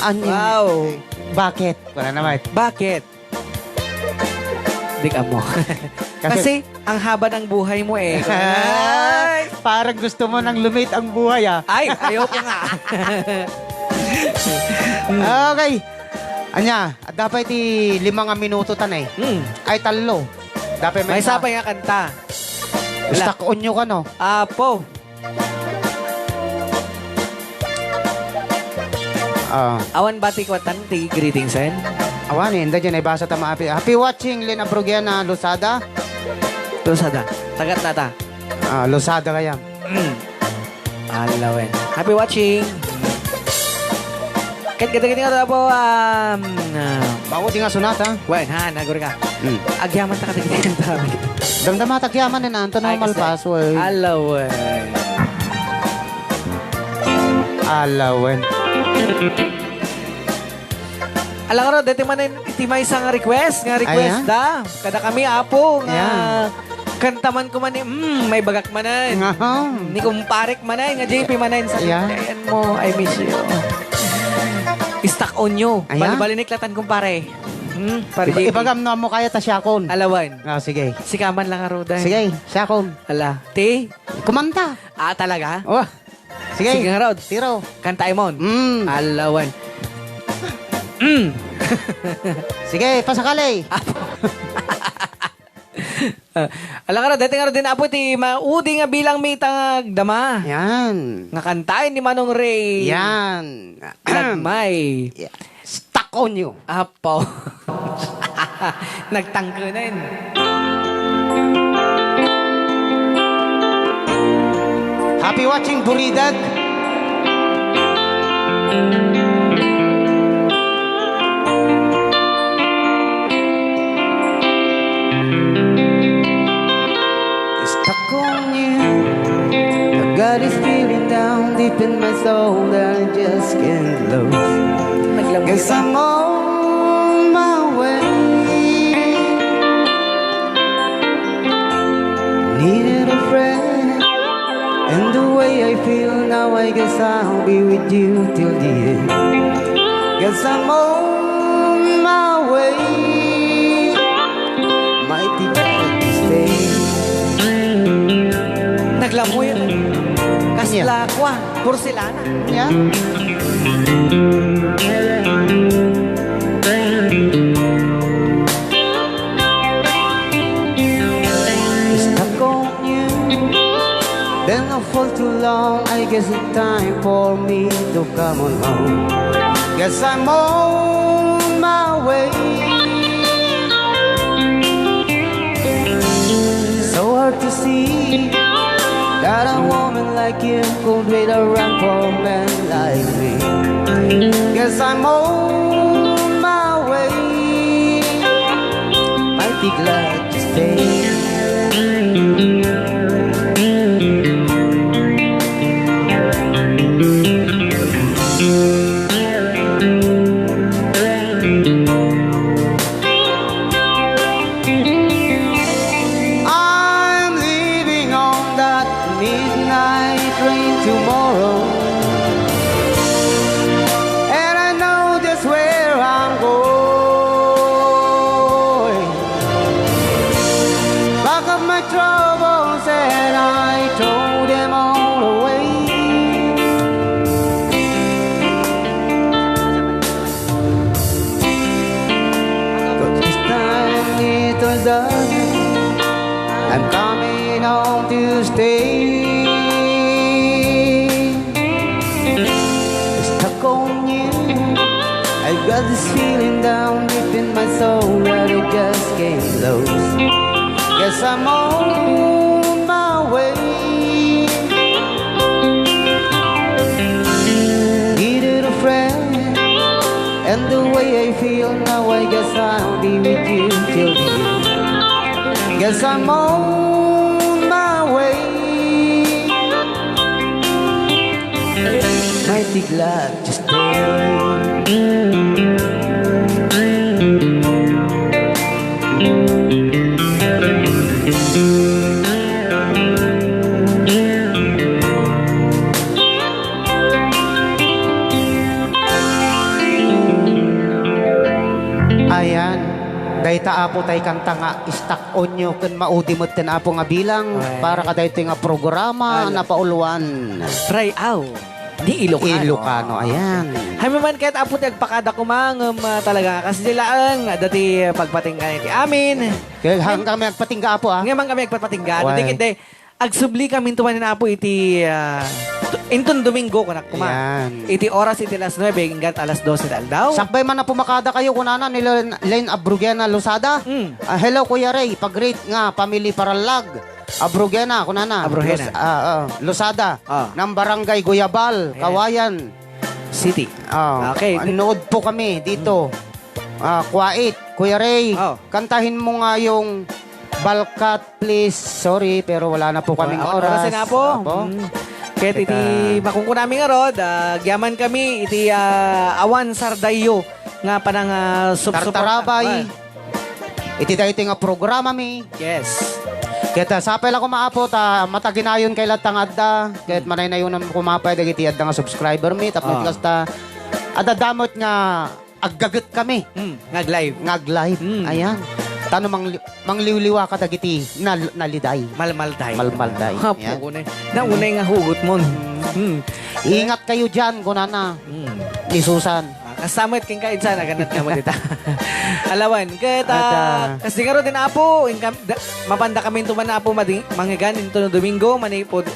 Ano? Wow. Bakit? Wala naman. Bakit? Dik mo. Kasi, ang haba ng buhay mo eh. Ay, Parang gusto mo nang lumit ang buhay ah. ay ayoko nga. Okay. Anya, dapat 5 nga minuto tanay. Ay talo. Dapat May isa pa nga kanta. Stock on nyo ka no. Apo. Ah. Awan bati ko tanti greetings sen. Awan, hindi dyan ay basa tama. Happy watching, Lina Brugiana, Losada. Lusada. Tagat na ta. Losada kaya. Alawen. Happy watching. Kahit kita-kita nga po, Maudi nga sunata. wen, ha, naguri ka. Agyaman ta kita-kita nga tabi. Damdama tagyaman na Anton ng malpaso eh. Alawen. Alawen. Alam ka ro, dati man iti may isang request Ayan. da. Kada kami, apo, nga, Ayan. kantaman ko man may bagak manan. Ni kumparek manan, nga JP manan sa Ayan. ayan mo, I miss you. Stuck on you. Ayan. Bali-bali-niklatan kumpare. Para JP. Ibagam na mo kaya ta siyakon. Alawan. Sige. Sikaman lang aro dahil. Sige, siyakon. Ala. Ti? Kumanta. Talaga? Oh. Sige. Sige nga, Rod. Tiro. Kanta imon. Alawan. Sige, pasakali. Alam ka na, dati nga rin din apo ti maudi nga bilang may tangag dama. Yan. Nga kantayin ni Manong Ray. Yan. Nagmay. Yeah. Stuck on you. Apo. Nagtangkunin. Happy watching, Buridag. Stuck on you. I got this feeling down deep in my soul that I just can't lose. Guess I'm on my way. Needed a friend, and the way I feel now, I guess I'll be with you till the end. Guess I'm on my way. Mighty glad to stay. Naglamoy. Kasla kwa. Porcelana. Yeah. Stuck on you. Then I fall too long. I guess it's time for me to come on home. Guess I'm on my way. So hard to see that a woman like you could wait around for a man like me. Guess I'm on my way. I'd be glad to stay. I'm leaving on that midnight train tomorrow, and I know just where I'm going. Pack up my troubles and I throw them all away. But this time it was done. I'm coming home to stay. Stuck on you. I got this feeling down deep in my soul that I just can't lose. Guess I'm on my way. Needed a friend, and the way I feel now, I guess I'll be with you till the end. Guess I'm on my way. Mighty glad to Ayan. Dahil taapo tayo kanta nga stuck on you kun maudimot tin apo nga bilang Ay. para ka dahil nga programa na pauluan. Try out. Di Ilocano. Ilocano, ayan. Hami man kahit apo nagpakada kumangam talaga. Kasi sila ang dati pagpatinggan iti amin. Kaya hanggang kami nagpatingga apo ah. Ngayon kami nagpapatinggan. Why? Dati kiti agsubli kami tumanin na po iti inton Domingo kunak kuma. Yan. Iti oras iti alas 9 hanggang alas 12 na aldaw. Sakbay man na pumakada kayo kunana ni Len Abrugena Losada. Hello Kuya Ray, pag-rate nga family paralag. Abrugena kunana. Abrugena. Losada. Ah. Ng Barangay Guyabal, Ayan. Kawayan. City. Okay. Nood po kami dito. Kuwait, Kuya Ray. Oh. Kantahin mo nga yung Balkat, please. Sorry, pero wala na po kaming oras. Orasin na po. Apo. Kahit iti makungko namin nga rod, gyaman kami iti awan sardayo nga panang Tartarabay. Iti dahi nga programa mi. Yes. Kaya sapay lang kumaapo ta mataginayon kay latang adda. Kahit manay na yun ang kumapay dagiti adda nga subscriber mi. Tapos kasta adadamot nga aggaget kami. Ngag-live. Ngag-live. Ayan. Tano mangliwliwa ka dagiti naliday. Malmalday. Malmalday. Yan. Naunay nga hugot mo. Ingat kayo dyan, kunana. Ni Susan. Kasamit king kain sana ganat nga mo dita. Alawan, kasi nga ro din apo, mapanda kami tuman na apo manggagan into no Domingo manipod.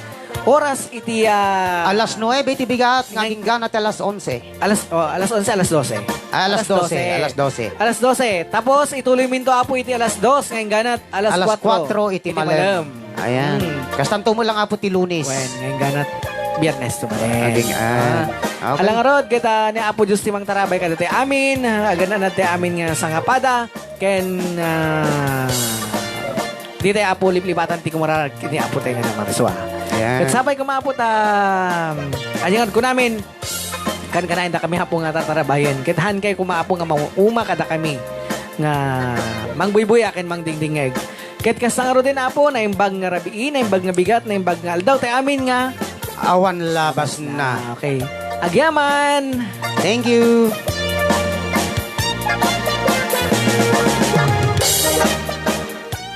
Oras iti alas 9 iti bigat ngaging ganat alas 11. alas 11, alas 12. Alas 12. Alas 12. Tapos ituloy minto apo iti alas 2 ngayon ganat alas 4 iti malam. Ayan. Kastanto mo lang apo ti Lunes. When ngayon ganat Biyernes tumanen. Okay. Alang rod, kita ni Apo Diyos timang tarabay ka dati amin. Aganan natin amin nga sangapada. Ken, di tayo Apo liplibatan ti kumararag. Ni Apo tayo nga naman. So, Ayan. sabay kumapot, ayangan ko namin. Kan kanain da kami hapo nga tatarabayan. Kitahan kayo kumaapo nga uma kada kami. Nga mangbuybuy akin mang dingdingeg. Ket kasangaro din Apo na imbag nga rabiin, na imbag nga bigat, na imbag nga aldaw. Tayo amin nga Awan labas na. Okay. Agyaman! Thank you.